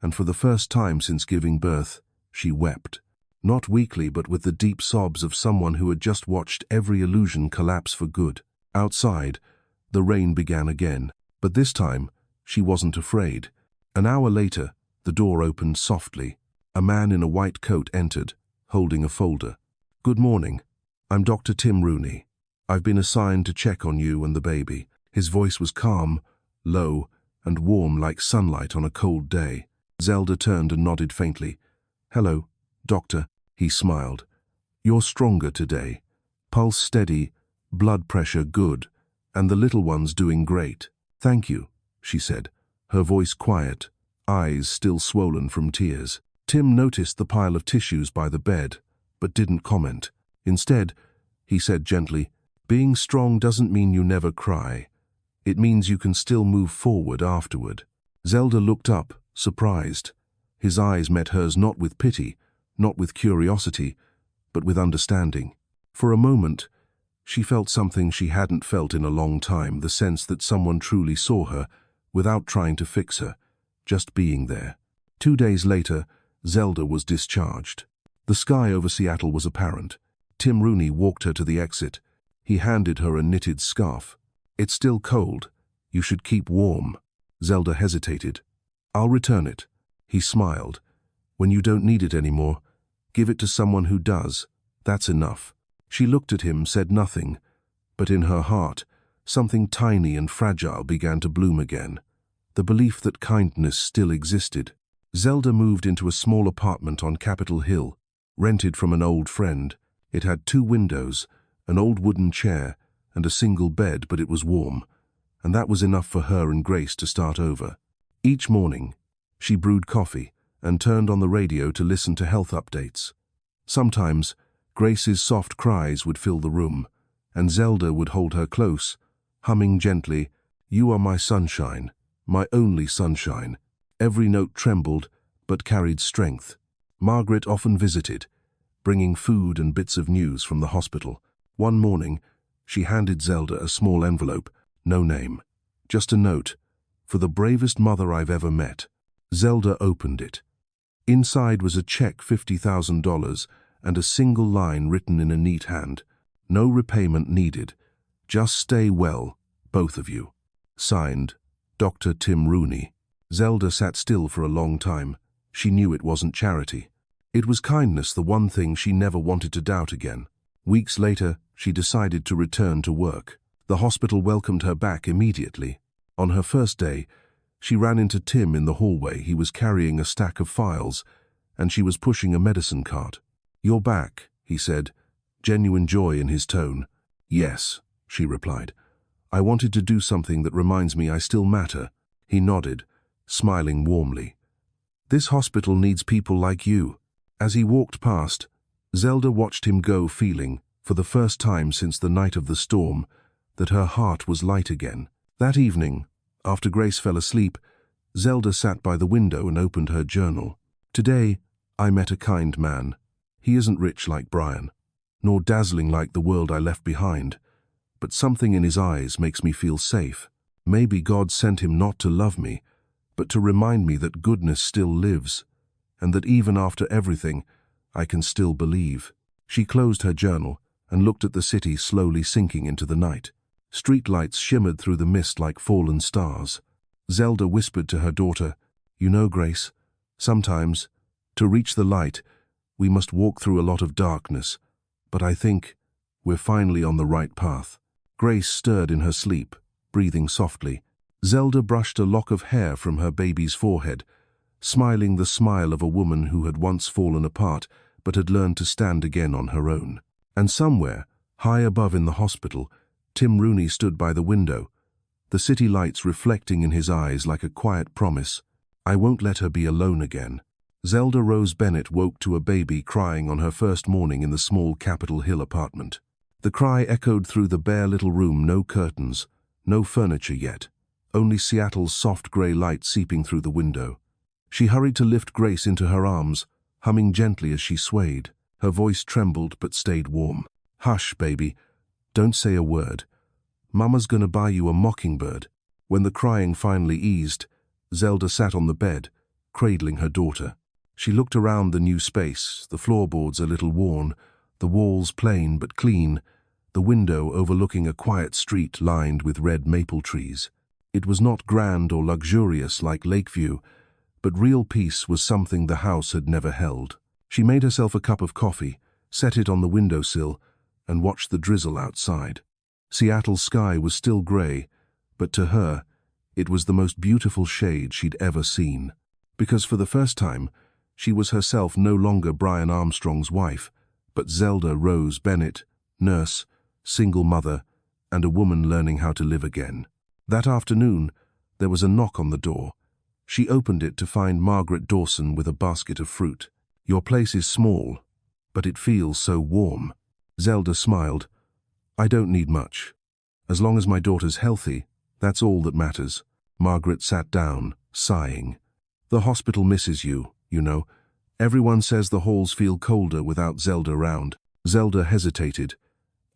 and for the first time since giving birth, she wept. Not weakly, but with the deep sobs of someone who had just watched every illusion collapse for good. Outside, the rain began again, but this time, she wasn't afraid. An hour later, the door opened softly. A man in a white coat entered, holding a folder. "Good morning. I'm Dr. Tim Rooney. I've been assigned to check on you and the baby." His voice was calm, low, and warm like sunlight on a cold day. Zelda turned and nodded faintly. "Hello, Doctor," he smiled. "You're stronger today. Pulse steady, blood pressure good, and the little one's doing great." "Thank you," she said, her voice quiet, eyes still swollen from tears. Tim noticed the pile of tissues by the bed, but didn't comment. Instead, he said gently, "Being strong doesn't mean you never cry. It means you can still move forward afterward." Zelda looked up, surprised. His eyes met hers not with pity, not with curiosity, but with understanding. For a moment, she felt something she hadn't felt in a long time, the sense that someone truly saw her, without trying to fix her, just being there. 2 days later, Zelda was discharged. The sky over Seattle was apparent. Tim Rooney walked her to the exit. He handed her a knitted scarf. "It's still cold. You should keep warm." Zelda hesitated. "I'll return it." He smiled. "When you don't need it anymore, give it to someone who does. That's enough." She looked at him, said nothing, but in her heart, Something tiny and fragile began to bloom again. The belief that kindness still existed. Zelda moved into a small apartment on Capitol Hill, rented from an old friend. It had 2 windows, an old wooden chair, and a single bed, but it was warm, and that was enough for her and Grace to start over. Each morning, she brewed coffee and turned on the radio to listen to health updates. Sometimes, Grace's soft cries would fill the room, and Zelda would hold her close, humming gently, "You are my sunshine, my only sunshine." Every note trembled, but carried strength. Margaret often visited, bringing food and bits of news from the hospital. One morning, she handed Zelda a small envelope, no name, just a note, "For the bravest mother I've ever met." Zelda opened it. Inside was a check, $50,000, and a single line written in a neat hand. "No repayment needed. Just stay well, both of you." Signed, Dr. Tim Rooney. Zelda sat still for a long time. She knew it wasn't charity. It was kindness, the one thing she never wanted to doubt again. Weeks later, she decided to return to work. The hospital welcomed her back immediately. On her first day, she ran into Tim in the hallway. He was carrying a stack of files, and she was pushing a medicine cart. "You're back," he said, genuine joy in his tone. "Yes," she replied. "I wanted to do something that reminds me I still matter." He nodded, smiling warmly. "This hospital needs people like you." As he walked past, Zelda watched him go, feeling, for the first time since the night of the storm, that her heart was light again. That evening, after Grace fell asleep, Zelda sat by the window and opened her journal. "Today, I met a kind man. He isn't rich like Brian, nor dazzling like the world I left behind, but something in his eyes makes me feel safe. Maybe God sent him not to love me, but to remind me that goodness still lives, and that even after everything, I can still believe." She closed her journal and looked at the city slowly sinking into the night. Streetlights shimmered through the mist like fallen stars. Zelda whispered to her daughter, "You know, Grace, sometimes, to reach the light, we must walk through a lot of darkness, but I think we're finally on the right path." Grace stirred in her sleep, breathing softly. Zelda brushed a lock of hair from her baby's forehead, smiling the smile of a woman who had once fallen apart but had learned to stand again on her own. And somewhere, high above in the hospital, Tim Rooney stood by the window, the city lights reflecting in his eyes like a quiet promise. "I won't let her be alone again." Zelda Rose Bennett woke to a baby crying on her first morning in the small Capitol Hill apartment. The cry echoed through the bare little room, no curtains, no furniture yet, only Seattle's soft gray light seeping through the window. She hurried to lift Grace into her arms, humming gently as she swayed. Her voice trembled but stayed warm. "Hush, baby. Don't say a word. Mama's gonna buy you a mockingbird." When the crying finally eased, Zelda sat on the bed, cradling her daughter. She looked around the new space, the floorboards a little worn, the walls plain but clean, the window overlooking a quiet street lined with red maple trees. It was not grand or luxurious like Lakeview, but real peace was something the house had never held. She made herself a cup of coffee, set it on the windowsill, and watched the drizzle outside. Seattle's sky was still gray, but to her, it was the most beautiful shade she'd ever seen. Because for the first time, she was herself no longer Brian Armstrong's wife, but Zelda Rose Bennett, nurse, single mother, and a woman learning how to live again. That afternoon, there was a knock on the door. She opened it to find Margaret Dawson with a basket of fruit. "Your place is small, but it feels so warm." Zelda smiled. "I don't need much. As long as my daughter's healthy, that's all that matters." Margaret sat down, sighing. "The hospital misses you, you know. Everyone says the halls feel colder without Zelda around." Zelda hesitated.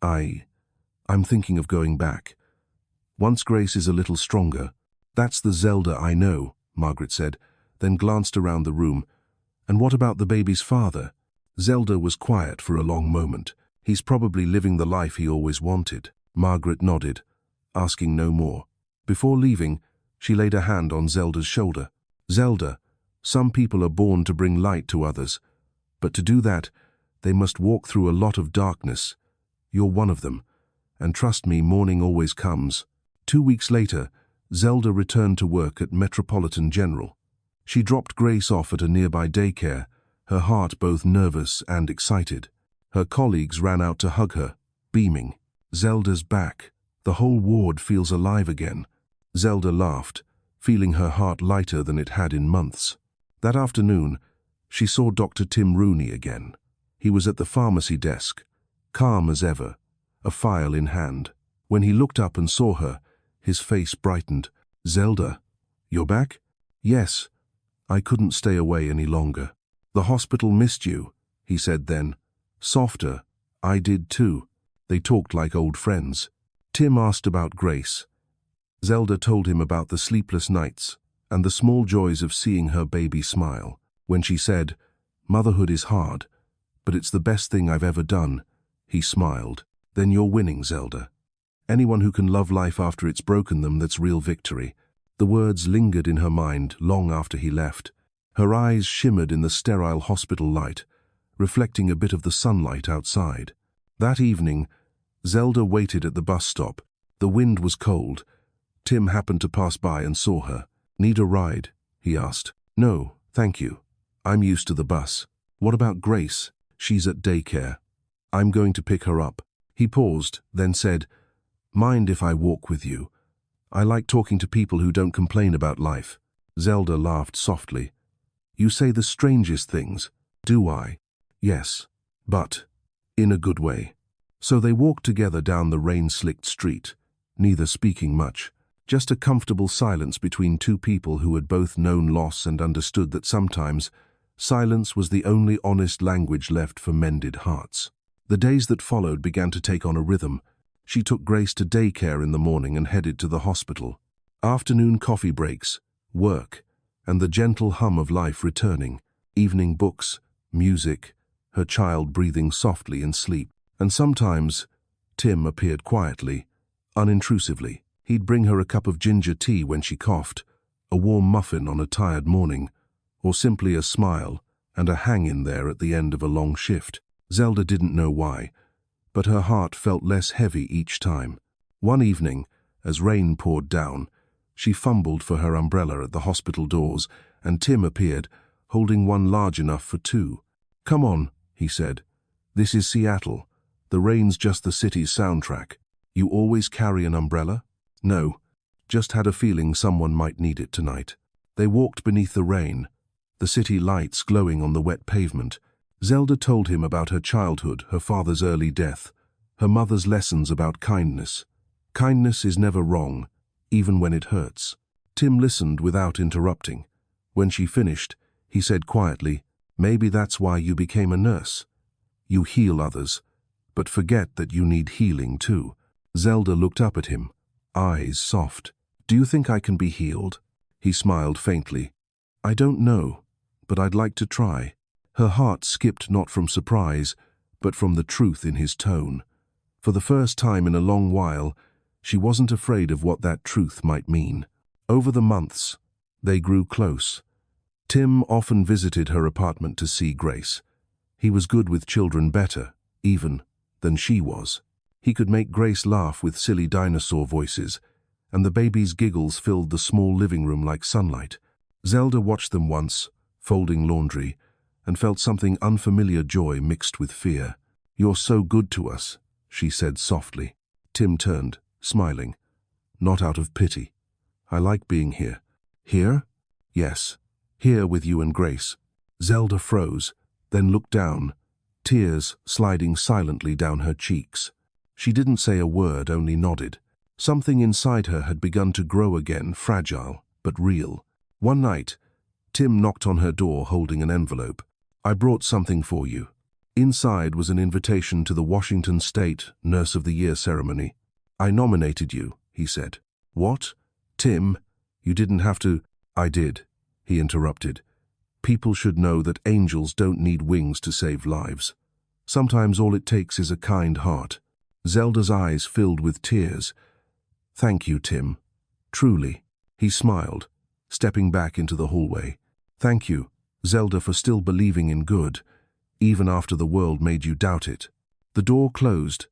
I'm thinking of going back. Once Grace is a little stronger." "That's the Zelda I know," Margaret said, then glanced around the room. "And what about the baby's father?" Zelda was quiet for a long moment. "He's probably living the life he always wanted." Margaret nodded, asking no more. Before leaving, she laid a hand on Zelda's shoulder. "Zelda, some people are born to bring light to others, but to do that, they must walk through a lot of darkness. You're one of them. and trust me, morning always comes. 2 weeks later, Zelda returned to work at Metropolitan General. She dropped Grace off at a nearby daycare, her heart both nervous and excited. Her colleagues ran out to hug her, beaming. Zelda's back. The whole ward feels alive again. Zelda laughed, feeling her heart lighter than it had in months. That afternoon, she saw Dr. Tim Rooney again. He was at the pharmacy desk, calm as ever, a file in hand. When he looked up and saw her, his face brightened. "Zelda, you're back?" "Yes. I couldn't stay away any longer." "The hospital missed you," he said then. Softer, "I did too." They talked like old friends. Tim asked about Grace. Zelda told him about the sleepless nights and the small joys of seeing her baby smile. When she said, "Motherhood is hard, but it's the best thing I've ever done," he smiled. "Then you're winning, Zelda. Anyone who can love life after it's broken them, that's real victory." The words lingered in her mind long after he left. Her eyes shimmered in the sterile hospital light, reflecting a bit of the sunlight outside. That evening, Zelda waited at the bus stop. The wind was cold. Tim happened to pass by and saw her. "Need a ride?" he asked. "No, thank you. I'm used to the bus." "What about Grace?" "She's at daycare. I'm going to pick her up." He paused, then said, "Mind if I walk with you? I like talking to people who don't complain about life." Zelda laughed softly. "You say the strangest things." "Do I?" "Yes, but in a good way." So they walked together down the rain-slicked street, neither speaking much, just a comfortable silence between two people who had both known loss and understood that sometimes silence was the only honest language left for mended hearts. The days that followed began to take on a rhythm. She took Grace to daycare in the morning and headed to the hospital. Afternoon coffee breaks, work, and the gentle hum of life returning. Evening books, music, her child breathing softly in sleep. And sometimes, Tim appeared quietly, unintrusively. He'd bring her a cup of ginger tea when she coughed, a warm muffin on a tired morning, or simply a smile and a hang-in there at the end of a long shift. Zelda didn't know why, but her heart felt less heavy each time. One evening, as rain poured down, she fumbled for her umbrella at the hospital doors, and Tim appeared, holding one large enough for two. "Come on," he said. "This is Seattle. The rain's just the city's soundtrack." "You always carry an umbrella?" "No, just had a feeling someone might need it tonight." They walked beneath the rain, the city lights glowing on the wet pavement. Zelda told him about her childhood, her father's early death, her mother's lessons about kindness. Kindness is never wrong, even when it hurts. Tim listened without interrupting. When she finished, he said quietly, "Maybe that's why you became a nurse. You heal others, but forget that you need healing too." Zelda looked up at him, eyes soft. "Do you think I can be healed?" He smiled faintly. "I don't know, but I'd like to try." Her heart skipped not from surprise, but from the truth in his tone. For the first time in a long while, she wasn't afraid of what that truth might mean. Over the months, they grew close. Tim often visited her apartment to see Grace. He was good with children, better, even, than she was. He could make Grace laugh with silly dinosaur voices, and the baby's giggles filled the small living room like sunlight. Zelda watched them once, folding laundry, and felt something unfamiliar joy mixed with fear. "You're so good to us," she said softly. Tim turned, smiling. "Not out of pity. I like being here." "Here?" "Yes, here with you and Grace." Zelda froze, then looked down, tears sliding silently down her cheeks. She didn't say a word, only nodded. Something inside her had begun to grow again, fragile, but real. One night, Tim knocked on her door holding an envelope. "I brought something for you." Inside was an invitation to the Washington State Nurse of the Year ceremony. "I nominated you," he said. "What? Tim, you didn't have to—" "I did," he interrupted. "People should know that angels don't need wings to save lives. Sometimes all it takes is a kind heart." Zelda's eyes filled with tears. "Thank you, Tim. Truly." He smiled, stepping back into the hallway. "Thank you, Zelda, for still believing in good, even after the world made you doubt it." The door closed,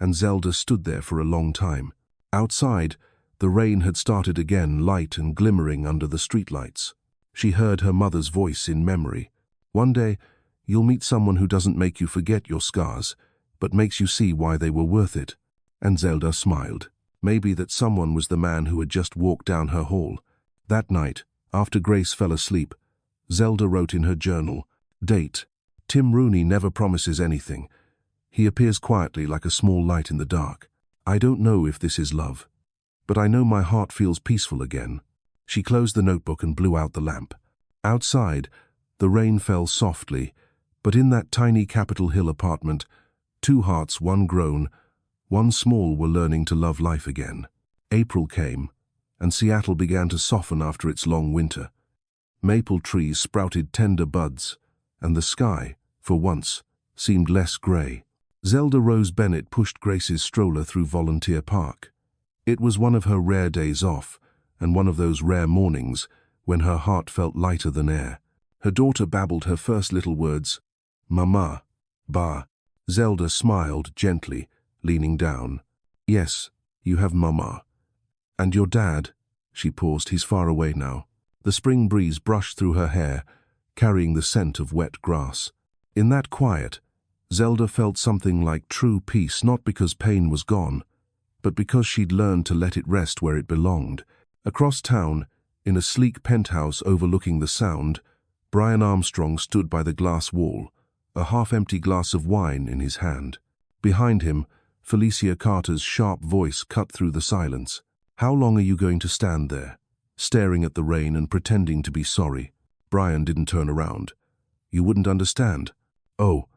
and Zelda stood there for a long time. Outside, the rain had started again, light and glimmering under the streetlights. She heard her mother's voice in memory. One day, you'll meet someone who doesn't make you forget your scars, but makes you see why they were worth it. And Zelda smiled. Maybe that someone was the man who had just walked down her hall. That night, after Grace fell asleep, Zelda wrote in her journal, "Date. Tim Rooney never promises anything. He appears quietly like a small light in the dark. I don't know if this is love, but I know my heart feels peaceful again." She closed the notebook and blew out the lamp. Outside, the rain fell softly, but in that tiny Capitol Hill apartment, two hearts, one grown, one small, were learning to love life again. April came, and Seattle began to soften after its long winter. Maple trees sprouted tender buds, and the sky, for once, seemed less grey. Zelda Rose Bennett pushed Grace's stroller through Volunteer Park. It was one of her rare days off, and one of those rare mornings when her heart felt lighter than air. Her daughter babbled her first little words, "Mama, Ba." Zelda smiled gently, leaning down. "Yes, you have Mama. And your dad?" She paused. "He's far away now." The spring breeze brushed through her hair, carrying the scent of wet grass. In that quiet, Zelda felt something like true peace, not because pain was gone, but because she'd learned to let it rest where it belonged. Across town, in a sleek penthouse overlooking the Sound, Brian Armstrong stood by the glass wall, a half-empty glass of wine in his hand. Behind him, Felicia Carter's sharp voice cut through the silence. "How long are you going to stand there, staring at the rain and pretending to be sorry?" Brian didn't turn around. "You wouldn't understand." "Oh,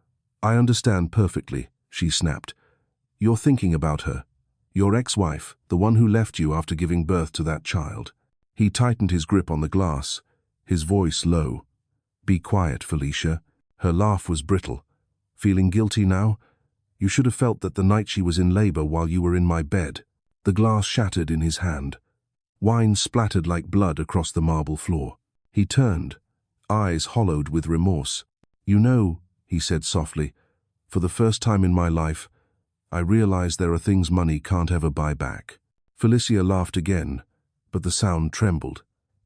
I understand perfectly," she snapped. "You're thinking about her. Your ex-wife, the one who left you after giving birth to that child." He tightened his grip on the glass, his voice low. "Be quiet, Felicia." Her laugh was brittle. "Feeling guilty now? You should have felt that the night she was in labor while you were in my bed." The glass shattered in his hand. Wine splattered like blood across the marble floor. He turned, eyes hollowed with remorse. "You know," he said softly, "for the first time in my life, I realize there are things money can't ever buy back." Felicia laughed again, but the sound trembled.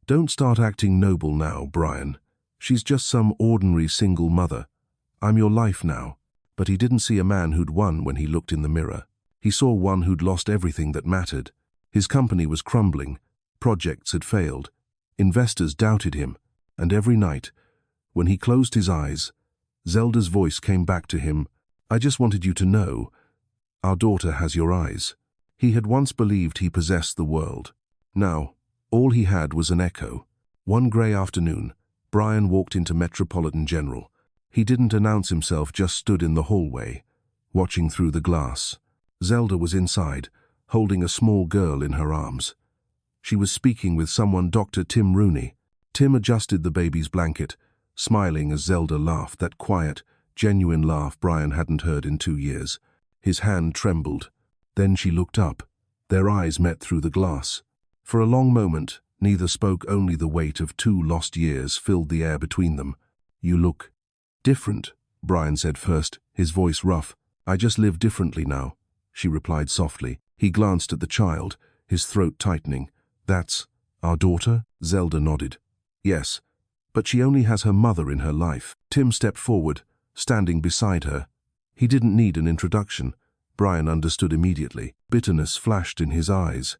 "Don't start acting noble now, Brian. She's just some ordinary single mother. I'm your life now." But he didn't see a man who'd won when he looked in the mirror. He saw one who'd lost everything that mattered. His company was crumbling. Projects had failed. Investors doubted him. And every night, when he closed his eyes, Zelda's voice came back to him. "I just wanted you to know, our daughter has your eyes." He had once believed he possessed the world. Now, all he had was an echo. One grey afternoon, Brian walked into Metropolitan General. He didn't announce himself, just stood in the hallway, watching through the glass. Zelda was inside, holding a small girl in her arms. She was speaking with someone, Dr. Tim Rooney. Tim adjusted the baby's blanket, smiling as Zelda laughed, that quiet, genuine laugh Brian hadn't heard in 2 years. His hand trembled. Then she looked up. Their eyes met through the glass. For a long moment, neither spoke, only the weight of 2 lost years filled the air between them. "You look different," Brian said first, his voice rough. "I just live differently now," she replied softly. He glanced at the child, his throat tightening. "That's our daughter?" Zelda nodded. "Yes, but she only has her mother in her life." Tim stepped forward, standing beside her. He didn't need an introduction. Brian understood immediately. Bitterness flashed in his eyes.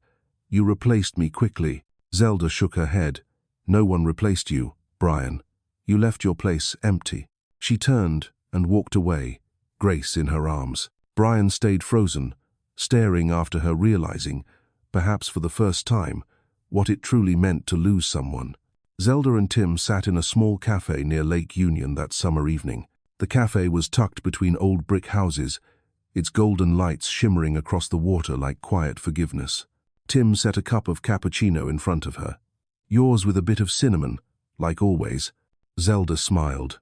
"You replaced me quickly." Zelda shook her head. "No one replaced you, Brian. You left your place empty." She turned and walked away, Grace in her arms. Brian stayed frozen, staring after her, realizing, perhaps for the first time, what it truly meant to lose someone. Zelda and Tim sat in a small cafe near Lake Union that summer evening. The cafe was tucked between old brick houses, its golden lights shimmering across the water like quiet forgiveness. Tim set a cup of cappuccino in front of her. "Yours with a bit of cinnamon, like always." Zelda smiled.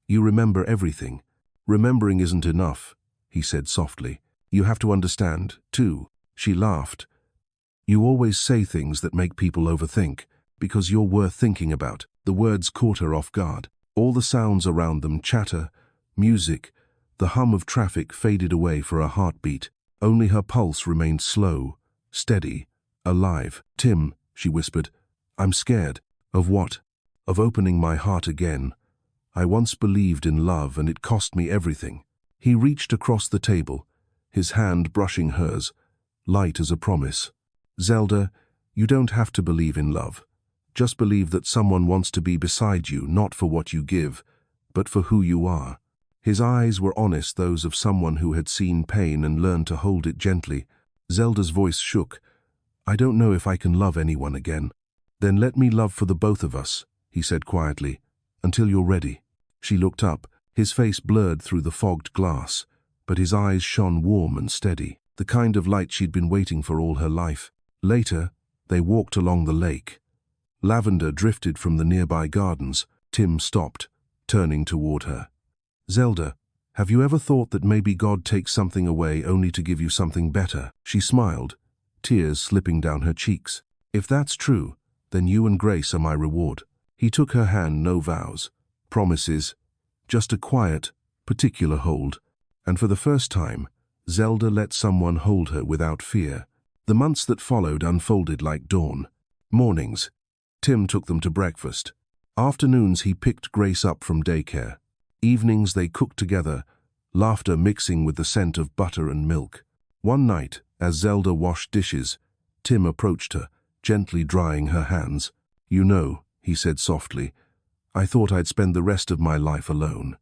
"You remember everything." "Remembering isn't enough," he said softly. "You have to understand, too." She laughed. "You always say things that make people overthink, because you're worth thinking about." The words caught her off guard. All the sounds around them, chatter, music, the hum of traffic, faded away for a heartbeat. Only her pulse remained slow, steady, alive. "Tim," she whispered, "I'm scared." "Of what?" "Of opening my heart again. I once believed in love, and it cost me everything." He reached across the table, his hand brushing hers, light as a promise. "Zelda, you don't have to believe in love. Just believe that someone wants to be beside you, not for what you give, but for who you are." His eyes were honest, those of someone who had seen pain and learned to hold it gently. Zelda's voice shook. "I don't know if I can love anyone again." "Then let me love for the both of us," he said quietly, "until you're ready." She looked up, his face blurred through the fogged glass, but his eyes shone warm and steady, the kind of light she'd been waiting for all her life. Later, they walked along the lake. Lavender drifted from the nearby gardens. Tim stopped, turning toward her. "Zelda, have you ever thought that maybe God takes something away only to give you something better?" She smiled, tears slipping down her cheeks. "If that's true, then you and Grace are my reward." He took her hand, no vows, promises, just a quiet, particular hold. And for the first time, Zelda let someone hold her without fear. The months that followed unfolded like dawn. Mornings, Tim took them to breakfast. Afternoons, he picked Grace up from daycare. Evenings, they cooked together, laughter mixing with the scent of butter and milk. One night, as Zelda washed dishes, Tim approached her, gently drying her hands. "You know," he said softly, "I thought I'd spend the rest of my life alone.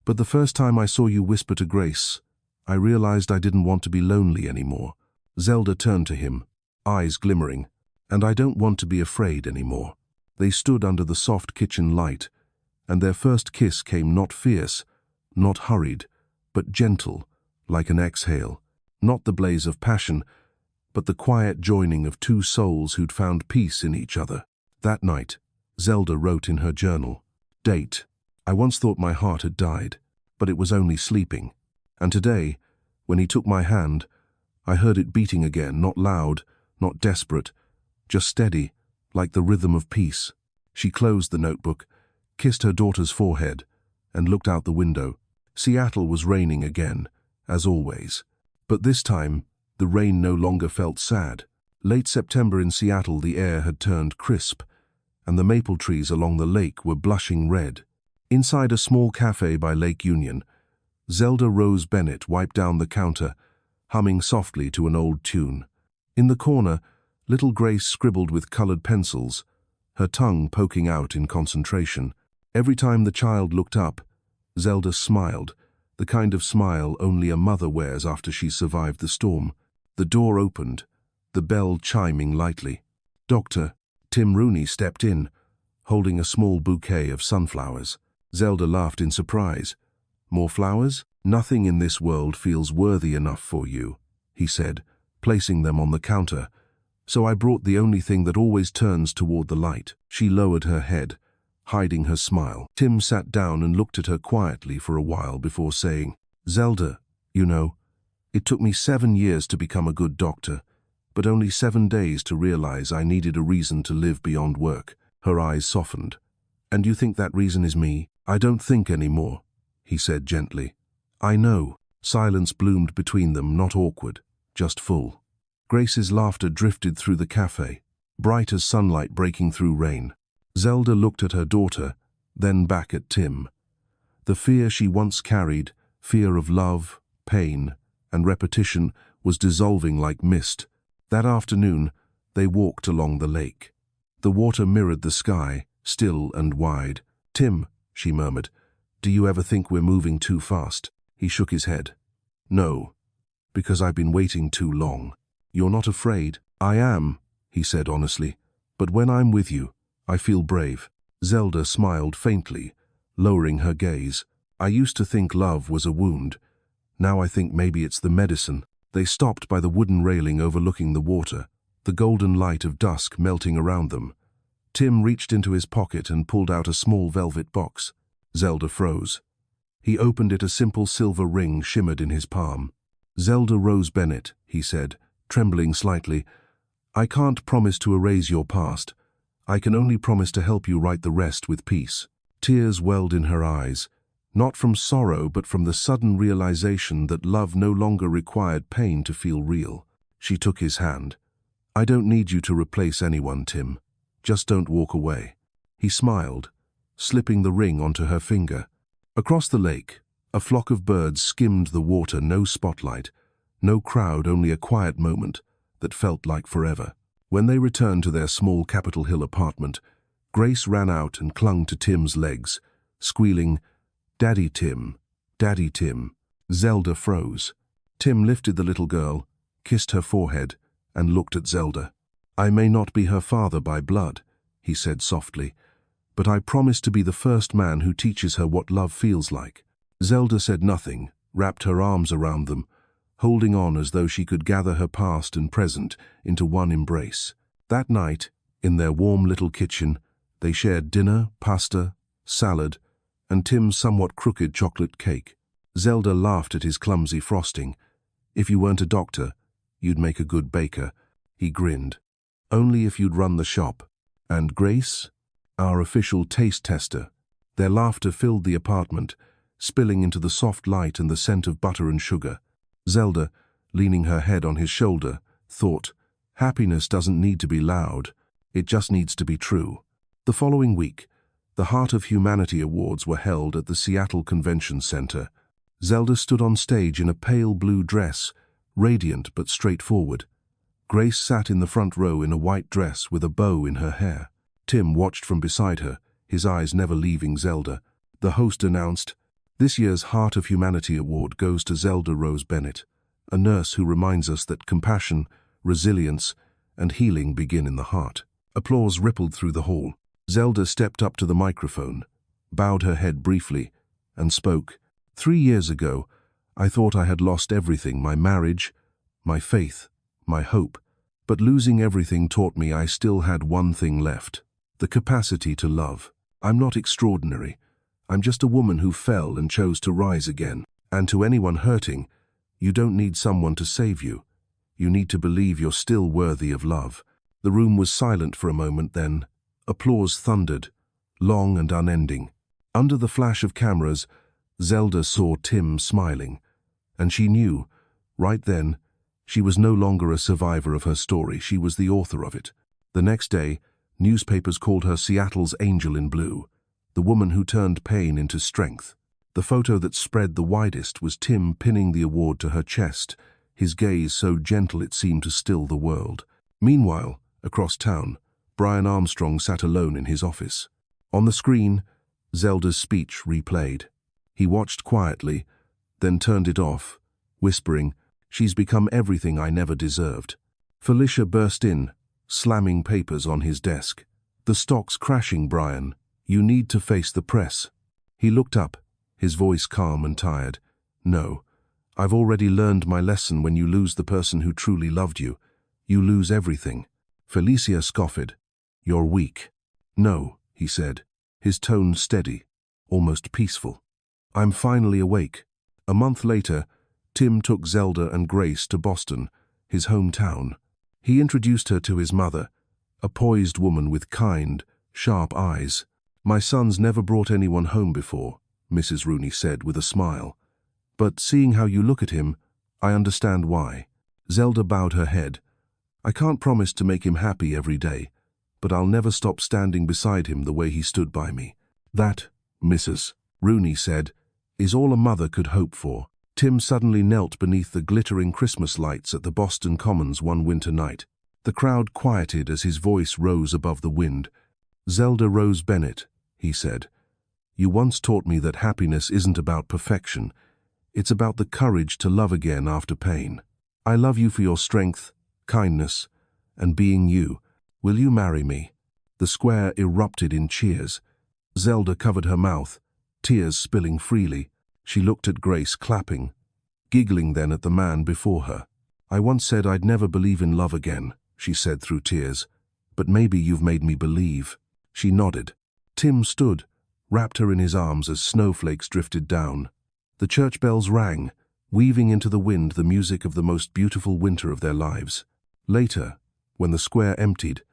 But the first time I saw you whisper to Grace, I realized I didn't want to be lonely anymore." Zelda turned to him, eyes glimmering. "And I don't want to be afraid anymore." They stood under the soft kitchen light, and their first kiss came not fierce, not hurried, but gentle, like an exhale. Not the blaze of passion, but the quiet joining of two souls who'd found peace in each other. That night, Zelda wrote in her journal, "Date, I once thought my heart had died, but it was only sleeping. And today, when he took my hand, I heard it beating again, not loud, not desperate, just steady, like the rhythm of peace." She closed the notebook, kissed her daughter's forehead, and looked out the window. Seattle was raining again, as always. But this time, the rain no longer felt sad. Late September in Seattle, the air had turned crisp, and the maple trees along the lake were blushing red. Inside a small cafe by Lake Union, Zelda Rose Bennett wiped down the counter, humming softly to an old tune. In the corner, little Grace scribbled with colored pencils, her tongue poking out in concentration. Every time the child looked up, Zelda smiled, the kind of smile only a mother wears after she's survived the storm. The door opened, the bell chiming lightly. Dr. Tim Rooney stepped in, holding a small bouquet of sunflowers. Zelda laughed in surprise. "More flowers? Nothing in this world feels worthy enough for you," he said, placing them on the counter. "So I brought the only thing that always turns toward the light." She lowered her head, hiding her smile. Tim sat down and looked at her quietly for a while before saying, "Zelda, you know, it took me 7 years to become a good doctor, but only 7 days to realize I needed a reason to live beyond work." Her eyes softened. "And you think that reason is me?" "I don't think anymore," he said gently. "I know." Silence bloomed between them, not awkward, just full. Grace's laughter drifted through the cafe, bright as sunlight breaking through rain. Zelda looked at her daughter, then back at Tim. The fear she once carried, fear of love, pain, and repetition, was dissolving like mist. That afternoon, they walked along the lake. The water mirrored the sky, still and wide. "Tim," she murmured, "do you ever think we're moving too fast?" He shook his head. "No, because I've been waiting too long." "You're not afraid?" "I am," he said honestly, "but when I'm with you, I feel brave." Zelda smiled faintly, lowering her gaze. "I used to think love was a wound. Now I think maybe it's the medicine." They stopped by the wooden railing overlooking the water, the golden light of dusk melting around them. Tim reached into his pocket and pulled out a small velvet box. Zelda froze. He opened it. A simple silver ring shimmered in his palm. "Zelda Rose Bennett," he said, trembling slightly, "I can't promise to erase your past. I can only promise to help you write the rest with peace." Tears welled in her eyes, Not from sorrow, but from the sudden realization that love no longer required pain to feel real. She took his hand. "I don't need you to replace anyone, Tim. Just don't walk away." He smiled, slipping the ring onto her finger. Across the lake, a flock of birds skimmed the water, no spotlight, no crowd, only a quiet moment that felt like forever. When they returned to their small Capitol Hill apartment, Grace ran out and clung to Tim's legs, squealing, "Daddy Tim, Daddy Tim." Zelda froze. Tim lifted the little girl, kissed her forehead, and looked at Zelda. "I may not be her father by blood," he said softly, "but I promise to be the first man who teaches her what love feels like." Zelda said nothing, wrapped her arms around them, holding on as though she could gather her past and present into one embrace. That night, in their warm little kitchen, they shared dinner, pasta, salad, and Tim's somewhat crooked chocolate cake. Zelda laughed at his clumsy frosting. "If you weren't a doctor, you'd make a good baker," he grinned. "Only if you'd run the shop." "And Grace? Our official taste tester." Their laughter filled the apartment, spilling into the soft light and the scent of butter and sugar. Zelda, leaning her head on his shoulder, thought, "Happiness doesn't need to be loud. It just needs to be true." The following week, the Heart of Humanity Awards were held at the Seattle Convention Center. Zelda stood on stage in a pale blue dress, radiant but straightforward. Grace sat in the front row in a white dress with a bow in her hair. Tim watched from beside her, his eyes never leaving Zelda. The host announced, "This year's Heart of Humanity Award goes to Zelda Rose Bennett, a nurse who reminds us that compassion, resilience, and healing begin in the heart." Applause rippled through the hall. Zelda stepped up to the microphone, bowed her head briefly, and spoke. "3 years ago, I thought I had lost everything, my marriage, my faith, my hope. But losing everything taught me I still had one thing left, the capacity to love. I'm not extraordinary. I'm just a woman who fell and chose to rise again. And to anyone hurting, you don't need someone to save you. You need to believe you're still worthy of love." The room was silent for a moment, then applause thundered, long and unending. Under the flash of cameras, Zelda saw Tim smiling, and she knew, right then, she was no longer a survivor of her story, she was the author of it. The next day, newspapers called her Seattle's Angel in Blue, the woman who turned pain into strength. The photo that spread the widest was Tim pinning the award to her chest, his gaze so gentle it seemed to still the world. Meanwhile, across town, Brian Armstrong sat alone in his office. On the screen, Zelda's speech replayed. He watched quietly, then turned it off, whispering, "She's become everything I never deserved." Felicia burst in, slamming papers on his desk. "The stock's crashing, Brian. You need to face the press." He looked up, his voice calm and tired. "No, I've already learned my lesson. When you lose the person who truly loved you, you lose everything." Felicia scoffed. "You're weak." "No," he said, his tone steady, almost peaceful. "I'm finally awake." A month later, Tim took Zelda and Grace to Boston, his hometown. He introduced her to his mother, a poised woman with kind, sharp eyes. "My son's never brought anyone home before," Mrs. Rooney said with a smile. "But seeing how you look at him, I understand why." Zelda bowed her head. "I can't promise to make him happy every day, but I'll never stop standing beside him the way he stood by me." "That," Mrs. Rooney said, "is all a mother could hope for." Tim suddenly knelt beneath the glittering Christmas lights at the Boston Commons one winter night. The crowd quieted as his voice rose above the wind. "Zelda Rose Bennett," he said, "you once taught me that happiness isn't about perfection. It's about the courage to love again after pain. I love you for your strength, kindness, and being you. Will you marry me?" The square erupted in cheers. Zelda covered her mouth, tears spilling freely. She looked at Grace, clapping, giggling then at the man before her. "I once said I'd never believe in love again," she said through tears, "but maybe you've made me believe." She nodded. Tim stood, wrapped her in his arms as snowflakes drifted down. The church bells rang, weaving into the wind the music of the most beautiful winter of their lives. Later, when the square emptied,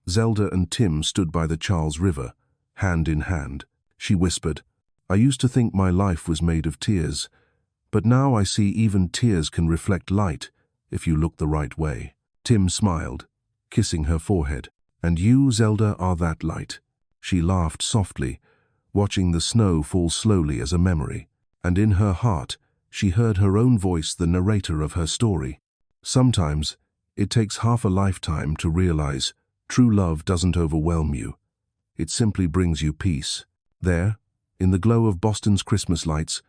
Zelda and Tim stood by the Charles River, hand in hand. She whispered, I used to think my life was made of tears, but now I see even tears can reflect light if you look the right way. Tim smiled, kissing her forehead. And you, Zelda, are that light. She laughed softly, watching the snow fall slowly as a memory. And in her heart, she heard her own voice, the narrator of her story. Sometimes, it takes half a lifetime to realize true love doesn't overwhelm you. It simply brings you peace. There, in the glow of Boston's Christmas lights,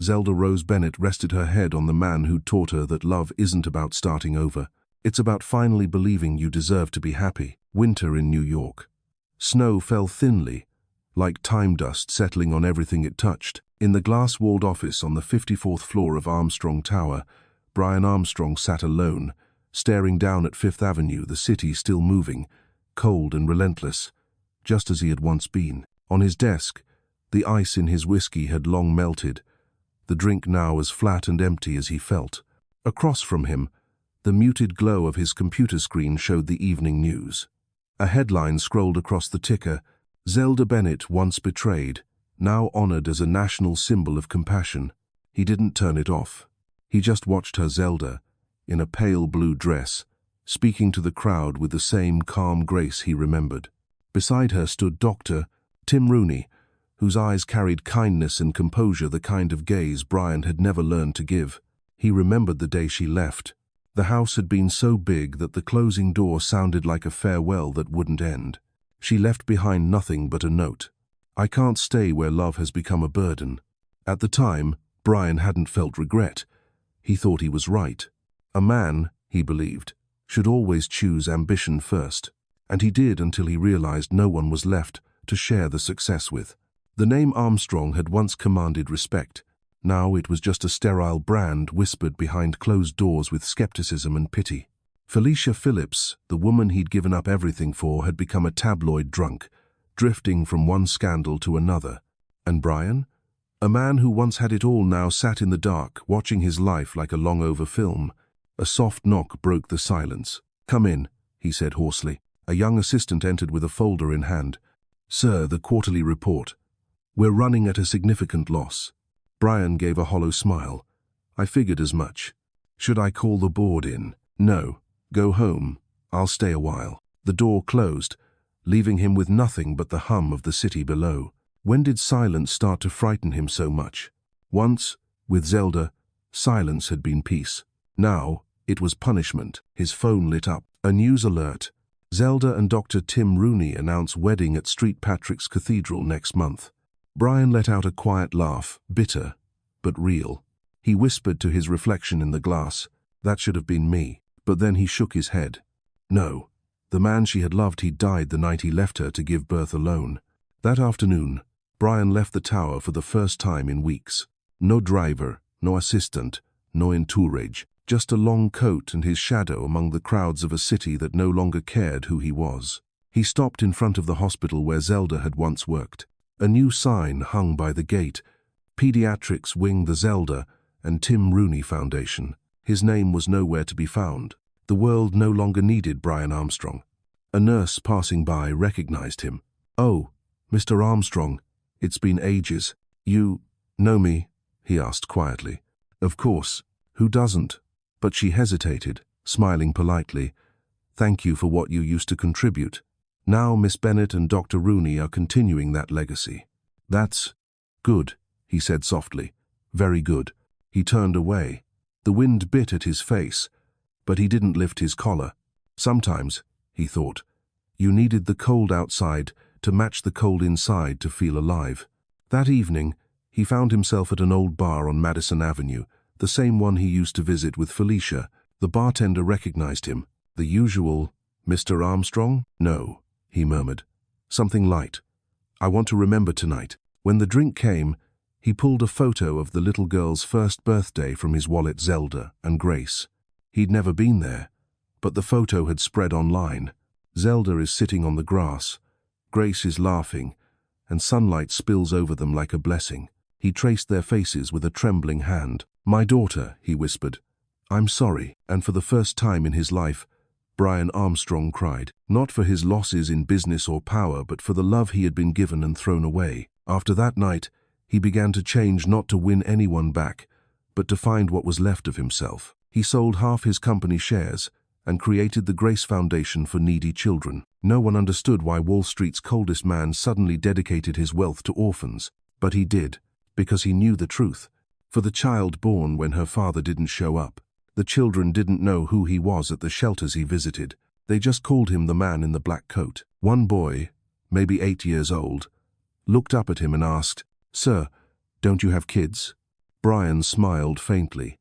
Zelda Rose Bennett rested her head on the man who taught her that love isn't about starting over. It's about finally believing you deserve to be happy. Winter in New York. Snow fell thinly, like time dust settling on everything it touched. In the glass-walled office on the 54th floor of Armstrong Tower, Brian Armstrong sat alone, staring down at Fifth Avenue, the city still moving, cold and relentless, just as he had once been. On his desk, the ice in his whiskey had long melted, the drink now as flat and empty as he felt. Across from him, the muted glow of his computer screen showed the evening news. A headline scrolled across the ticker: Zelda Bennett, once betrayed, now honored as a national symbol of compassion. He didn't turn it off. He just watched her, Zelda, in a pale blue dress, speaking to the crowd with the same calm grace he remembered. Beside her stood Dr. Tim Rooney, whose eyes carried kindness and composure, the kind of gaze Brian had never learned to give. He remembered the day she left. The house had been so big that the closing door sounded like a farewell that wouldn't end. She left behind nothing but a note. I can't stay where love has become a burden. At the time, Brian hadn't felt regret. He thought he was right. A man, he believed, should always choose ambition first. And he did until he realized no one was left to share the success with. The name Armstrong had once commanded respect. Now it was just a sterile brand whispered behind closed doors with skepticism and pity. Felicia Phillips, the woman he'd given up everything for, had become a tabloid drunk, drifting from one scandal to another. And Brian? A man who once had it all now sat in the dark, watching his life like a long-over film. A soft knock broke the silence. "Come in," he said hoarsely. A young assistant entered with a folder in hand. "Sir, the quarterly report. We're running at a significant loss." Brian gave a hollow smile. "I figured as much. Should I call the board in?" "No. Go home. I'll stay a while." The door closed, leaving him with nothing but the hum of the city below. When did silence start to frighten him so much? Once, with Zelda, silence had been peace. Now, it was punishment. His phone lit up. A news alert. Zelda and Dr. Tim Rooney announce wedding at St. Patrick's Cathedral next month. Brian let out a quiet laugh, bitter, but real. He whispered to his reflection in the glass, "That should have been me." But then he shook his head. No, the man she had loved, he died the night he left her to give birth alone. That afternoon, Brian left the tower for the first time in weeks. No driver, no assistant, no entourage, just a long coat and his shadow among the crowds of a city that no longer cared who he was. He stopped in front of the hospital where Zelda had once worked. A new sign hung by the gate: Pediatrics Wing, the Zelda and Tim Rooney Foundation. His name was nowhere to be found. The world no longer needed Brian Armstrong. A nurse passing by recognized him. "Oh, Mr. Armstrong, it's been ages. You know me?" he asked quietly. "Of course. Who doesn't?" But she hesitated, smiling politely. "Thank you for what you used to contribute. Now Miss Bennett and Dr. Rooney are continuing that legacy." "That's good," he said softly. "Very good." He turned away. The wind bit at his face, but he didn't lift his collar. Sometimes, he thought, you needed the cold outside to match the cold inside to feel alive. That evening, he found himself at an old bar on Madison Avenue, the same one he used to visit with Felicia. The bartender recognized him. "The usual, Mr. Armstrong?" "No," he murmured. "Something light. I want to remember tonight." When the drink came, he pulled a photo of the little girl's first birthday from his wallet. Zelda and Grace. He'd never been there, but the photo had spread online. Zelda is sitting on the grass. Grace is laughing, and sunlight spills over them like a blessing. He traced their faces with a trembling hand. "My daughter," he whispered. "I'm sorry." And for the first time in his life, Brian Armstrong cried, not for his losses in business or power, but for the love he had been given and thrown away. After that night, He began to change, not to win anyone back, but to find what was left of himself. He sold half his company shares and created the Grace Foundation for needy children. No one understood why Wall Street's coldest man suddenly dedicated his wealth to orphans, but he did, because he knew the truth. For the child born when her father didn't show up, the children didn't know who he was at the shelters he visited. They just called him the man in the black coat. One boy, maybe 8 years old, looked up at him and asked, "Sir, don't you have kids?" Brian smiled faintly.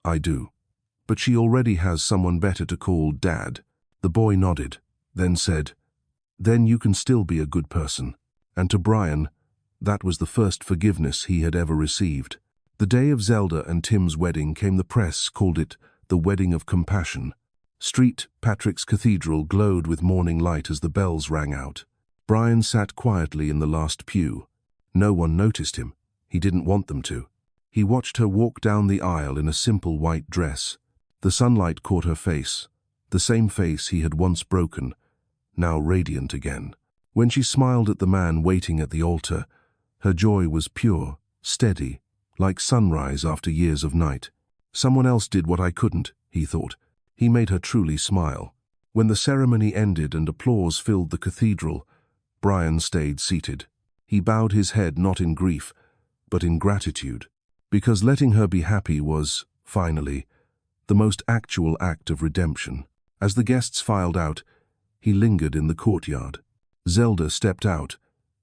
"I do. But she already has someone better to call Dad." The boy nodded, then said, "Then you can still be a good person." And to Brian, that was the first forgiveness he had ever received. The day of Zelda and Tim's wedding came. The press called it the Wedding of Compassion. St. Patrick's Cathedral glowed with morning light as the bells rang out. Brian sat quietly in the last pew. No one noticed him. He didn't want them to. He watched her walk down the aisle in a simple white dress. The sunlight caught her face, the same face he had once broken, now radiant again. When she smiled at the man waiting at the altar, her joy was pure, steady, like sunrise after years of night. Someone else did what I couldn't, he thought. He made her truly smile. When the ceremony ended and applause filled the cathedral, Brian stayed seated. He bowed his head not in grief, but in gratitude, because letting her be happy was, finally, the most actual act of redemption. As the guests filed out, he lingered in the courtyard. Zelda stepped out,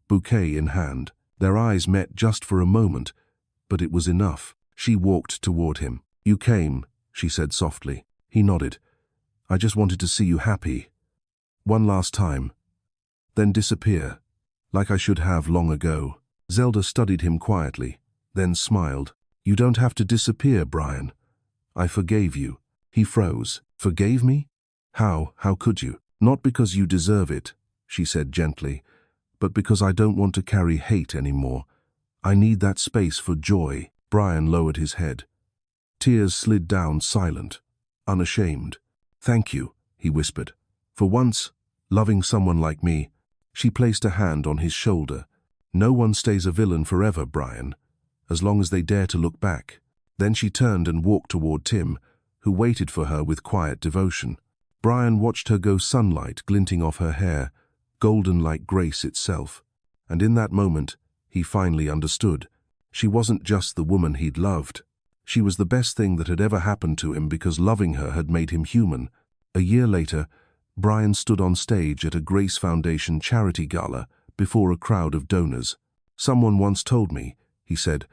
bouquet in hand. Their eyes met just for a moment, but it was enough. She walked toward him. "You came," she said softly. He nodded. "I just wanted to see you happy. One last time. Then disappear, like I should have long ago." Zelda studied him quietly, then smiled. "You don't have to disappear, Brian. I forgave you." He froze. "Forgave me? How? How could you?" "Not because you deserve it," she said gently, "but because I don't want to carry hate anymore. I need that space for joy." Brian lowered his head. Tears slid down silent, unashamed. "Thank you," he whispered. "For once, loving someone like me." She placed a hand on his shoulder. "No one stays a villain forever, Brian, as long as they dare to look back." Then she turned and walked toward Tim, who waited for her with quiet devotion. Brian watched her go, sunlight glinting off her hair, golden like grace itself. And in that moment, he finally understood. She wasn't just the woman he'd loved. She was the best thing that had ever happened to him, because loving her had made him human. A year later, Brian stood on stage at a Grace Foundation charity gala before a crowd of donors. "Someone once told me," he said,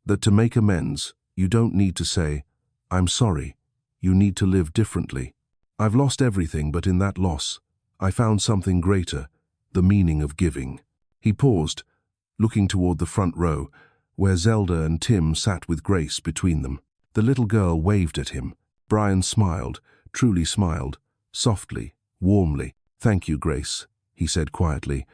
"that to make amends, you don't need to say, 'I'm sorry.' You need to live differently. I've lost everything, but in that loss, I found something greater, the meaning of giving." He paused, looking toward the front row, where Zelda and Tim sat with Grace between them. The little girl waved at him. Brian smiled, truly smiled, softly, warmly. "Thank you, Grace," he said quietly.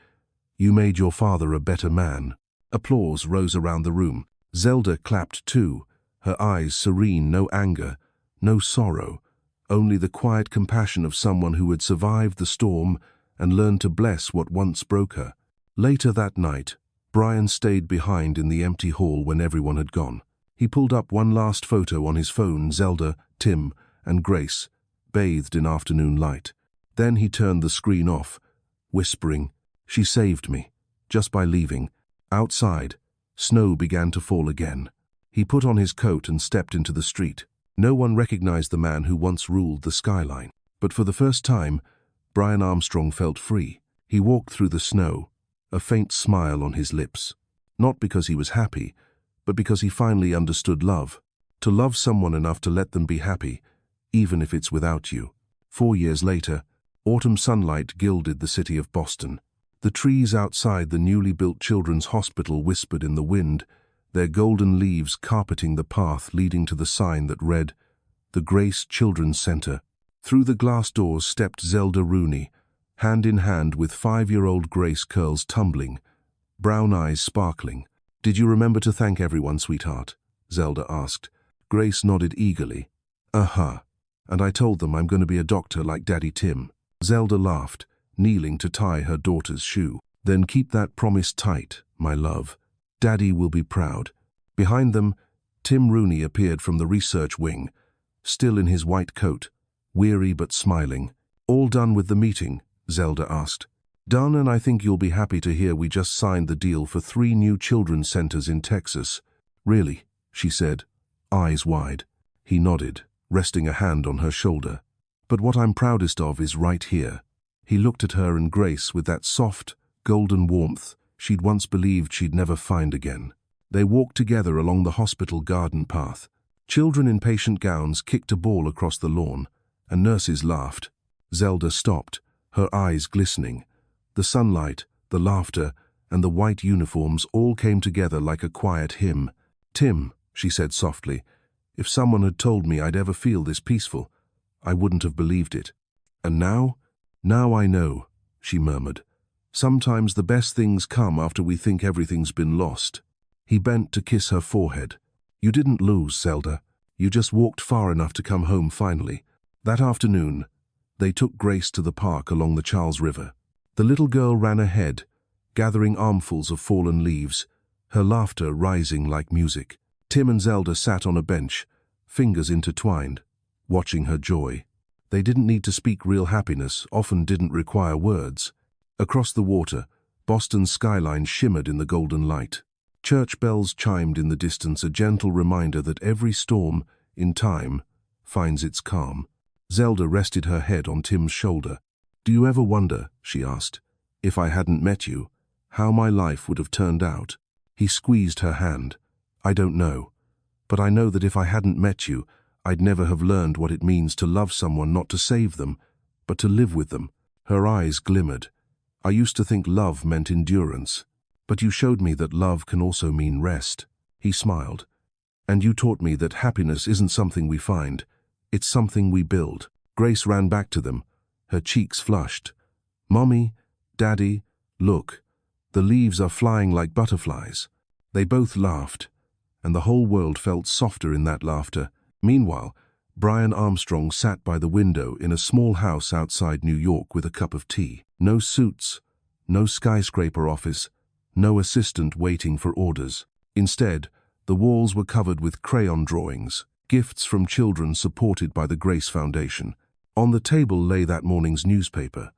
"You made your father a better man." Applause rose around the room. Zelda clapped too, her eyes serene, no anger, no sorrow, only the quiet compassion of someone who had survived the storm and learned to bless what once broke her. Later that night, Brian stayed behind in the empty hall when everyone had gone. He pulled up one last photo on his phone, Zelda, Tim, and Grace, bathed in afternoon light. Then he turned the screen off, whispering, "She saved me," just by leaving. Outside, snow began to fall again. He put on his coat and stepped into the street. No one recognized the man who once ruled the skyline. But for the first time, Brian Armstrong felt free. He walked through the snow, a faint smile on his lips. Not because he was happy, but because he finally understood love. To love someone enough to let them be happy, even if it's without you. 4 years later, autumn sunlight gilded the city of Boston. The trees outside the newly built children's hospital whispered in the wind, their golden leaves carpeting the path leading to the sign that read, "The Grace Children's Center." Through the glass doors stepped Zelda Rooney, hand in hand with 5-year-old Grace, curls tumbling, brown eyes sparkling. "Did you remember to thank everyone, sweetheart?" Zelda asked. Grace nodded eagerly. "Uh-huh. And I told them I'm going to be a doctor like Daddy Tim." Zelda laughed, kneeling to tie her daughter's shoe. "Then keep that promise tight, my love. Daddy will be proud. Behind them, Tim Rooney appeared from the research wing, still in his white coat, weary but smiling. All done with the meeting? Zelda asked. Done, and I think you'll be happy to hear we just signed the deal for 3 new children's centers in Texas. Really? She said, eyes wide. He nodded, resting a hand on her shoulder. But what I'm proudest of is right here. He looked at her and Grace with that soft, golden warmth she'd once believed she'd never find again. They walked together along the hospital garden path. Children in patient gowns kicked a ball across the lawn, and nurses laughed. Zelda stopped, her eyes glistening. The sunlight, the laughter, and the white uniforms all came together like a quiet hymn. Tim, she said softly, if someone had told me I'd ever feel this peaceful, I wouldn't have believed it. And now? Now I know, she murmured. Sometimes the best things come after we think everything's been lost. He bent to kiss her forehead. You didn't lose, Zelda. You just walked far enough to come home finally. That afternoon, they took Grace to the park along the Charles River. The little girl ran ahead, gathering armfuls of fallen leaves, her laughter rising like music. Tim and Zelda sat on a bench, fingers intertwined, watching her joy. They didn't need to speak. Real happiness often didn't require words. Across the water, Boston's skyline shimmered in the golden light. Church bells chimed in the distance, a gentle reminder that every storm, in time, finds its calm. Zelda rested her head on Tim's shoulder. Do you ever wonder, she asked, if I hadn't met you, how my life would have turned out? He squeezed her hand. I don't know. But I know that if I hadn't met you, I'd never have learned what it means to love someone, not to save them, but to live with them. Her eyes glimmered. I used to think love meant endurance. But you showed me that love can also mean rest. He smiled. And you taught me that happiness isn't something we find, it's something we build. Grace ran back to them, her cheeks flushed. Mommy, Daddy, look, the leaves are flying like butterflies. They both laughed, and the whole world felt softer in that laughter. Meanwhile, Brian Armstrong sat by the window in a small house outside New York with a cup of tea. No suits, no skyscraper office, no assistant waiting for orders. Instead, the walls were covered with crayon drawings, gifts from children supported by the Grace Foundation. On the table lay that morning's newspaper,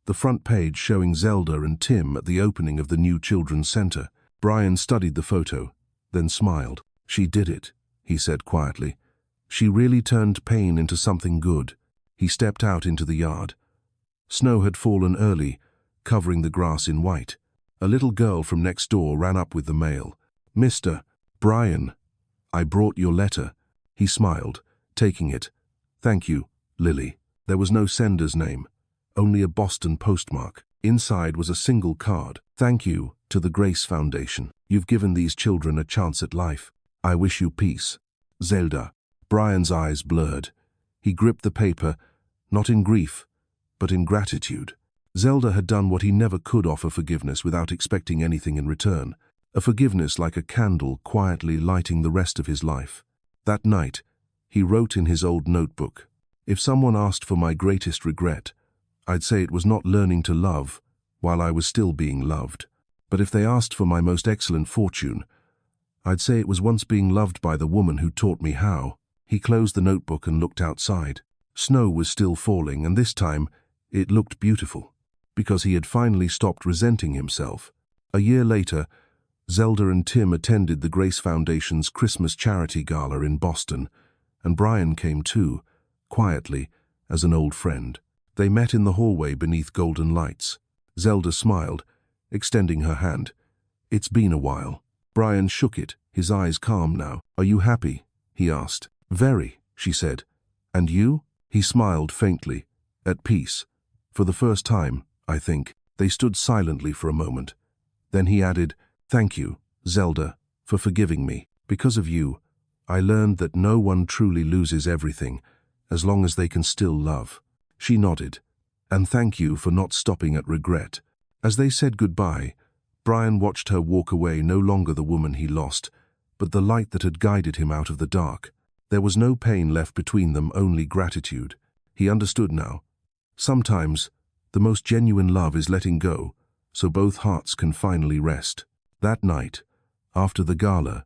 the front page showing Zelda and Tim at the opening of the new children's center. Brian studied the photo, then smiled. She did it, he said quietly. She really turned pain into something good. He stepped out into the yard. Snow had fallen early, covering the grass in white. A little girl from next door ran up with the mail. Mr. Brian, I brought your letter. He smiled, taking it. Thank you, Lily. There was no sender's name, only a Boston postmark. Inside was a single card. Thank you to the Grace Foundation. You've given these children a chance at life. I wish you peace. Zelda. Brian's eyes blurred. He gripped the paper, not in grief, but in gratitude. Zelda had done what he never could: offer forgiveness without expecting anything in return. A forgiveness like a candle quietly lighting the rest of his life. That night, he wrote in his old notebook, if someone asked for my greatest regret, I'd say it was not learning to love while I was still being loved. But if they asked for my most excellent fortune, I'd say it was once being loved by the woman who taught me how. He closed the notebook and looked outside. Snow was still falling, and this time it looked beautiful, because he had finally stopped resenting himself. A year later, Zelda and Tim attended the Grace Foundation's Christmas charity gala in Boston, and Brian came too, quietly, as an old friend. They met in the hallway beneath golden lights. Zelda smiled, extending her hand. It's been a while. Brian shook it, his eyes calm now. Are you happy? He asked. Very, she said. And you? He smiled faintly. At peace. For the first time, I think. They stood silently for a moment. Then he added, thank you, Zelda, for forgiving me. Because of you, I learned that no one truly loses everything, as long as they can still love. She nodded. And thank you for not stopping at regret. As they said goodbye, Brian watched her walk away, no longer the woman he lost, but the light that had guided him out of the dark. There was no pain left between them, only gratitude. He understood now. Sometimes, the most genuine love is letting go, so both hearts can finally rest. That night, After the gala,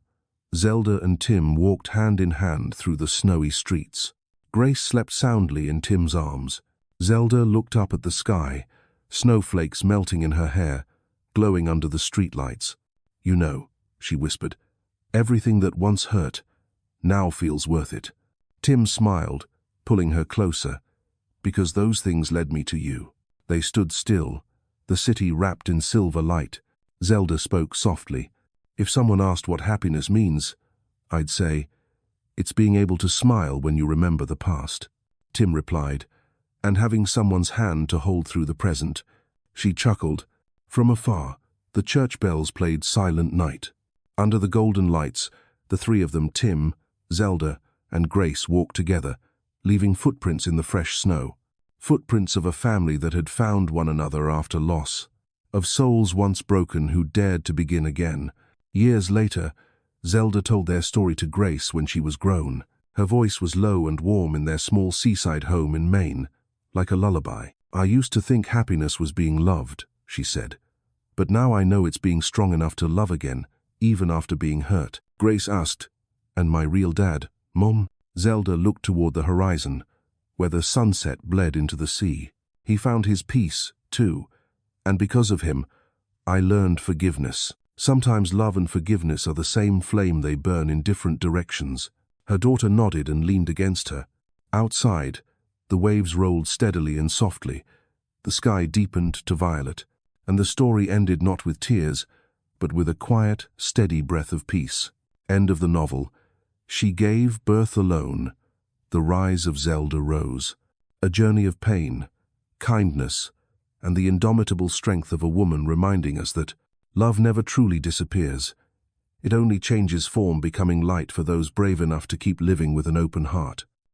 Zelda and Tim walked hand in hand through the snowy streets. Grace slept soundly in Tim's arms. Zelda looked up at the sky, snowflakes melting in her hair, glowing under the streetlights. "You know," she whispered, "everything that once hurt now feels worth it." Tim smiled, pulling her closer, "Because those things led me to you." They stood still, the city wrapped in silver light. Zelda spoke softly. "If someone asked what happiness means, I'd say, it's being able to smile when you remember the past." Tim replied, "And having someone's hand to hold through the present." She chuckled. From afar, the church bells played Silent Night. Under the golden lights, the three of them, Tim, Zelda, and Grace, walked together, leaving footprints in the fresh snow. Footprints of a family that had found one another after loss, of souls once broken who dared to begin again. Years later, Zelda told their story to Grace when she was grown. Her voice was low and warm in their small seaside home in Maine, like a lullaby. "I used to think happiness was being loved," she said. "But now I know it's being strong enough to love again, even after being hurt." Grace asked, "And my real dad, Mom?" Zelda looked toward the horizon, where the sunset bled into the sea. "He found his peace, too, and because of him, I learned forgiveness. Sometimes love and forgiveness are the same flame, they burn in different directions." Her daughter nodded and leaned against her. Outside, the waves rolled steadily and softly. The sky deepened to violet, and the story ended not with tears, but with a quiet, steady breath of peace. End of the novel. She Gave Birth Alone. The Rise of Zelda Rose. A journey of pain, kindness, and the indomitable strength of a woman, reminding us that love never truly disappears. It only changes form, becoming light for those brave enough to keep living with an open heart.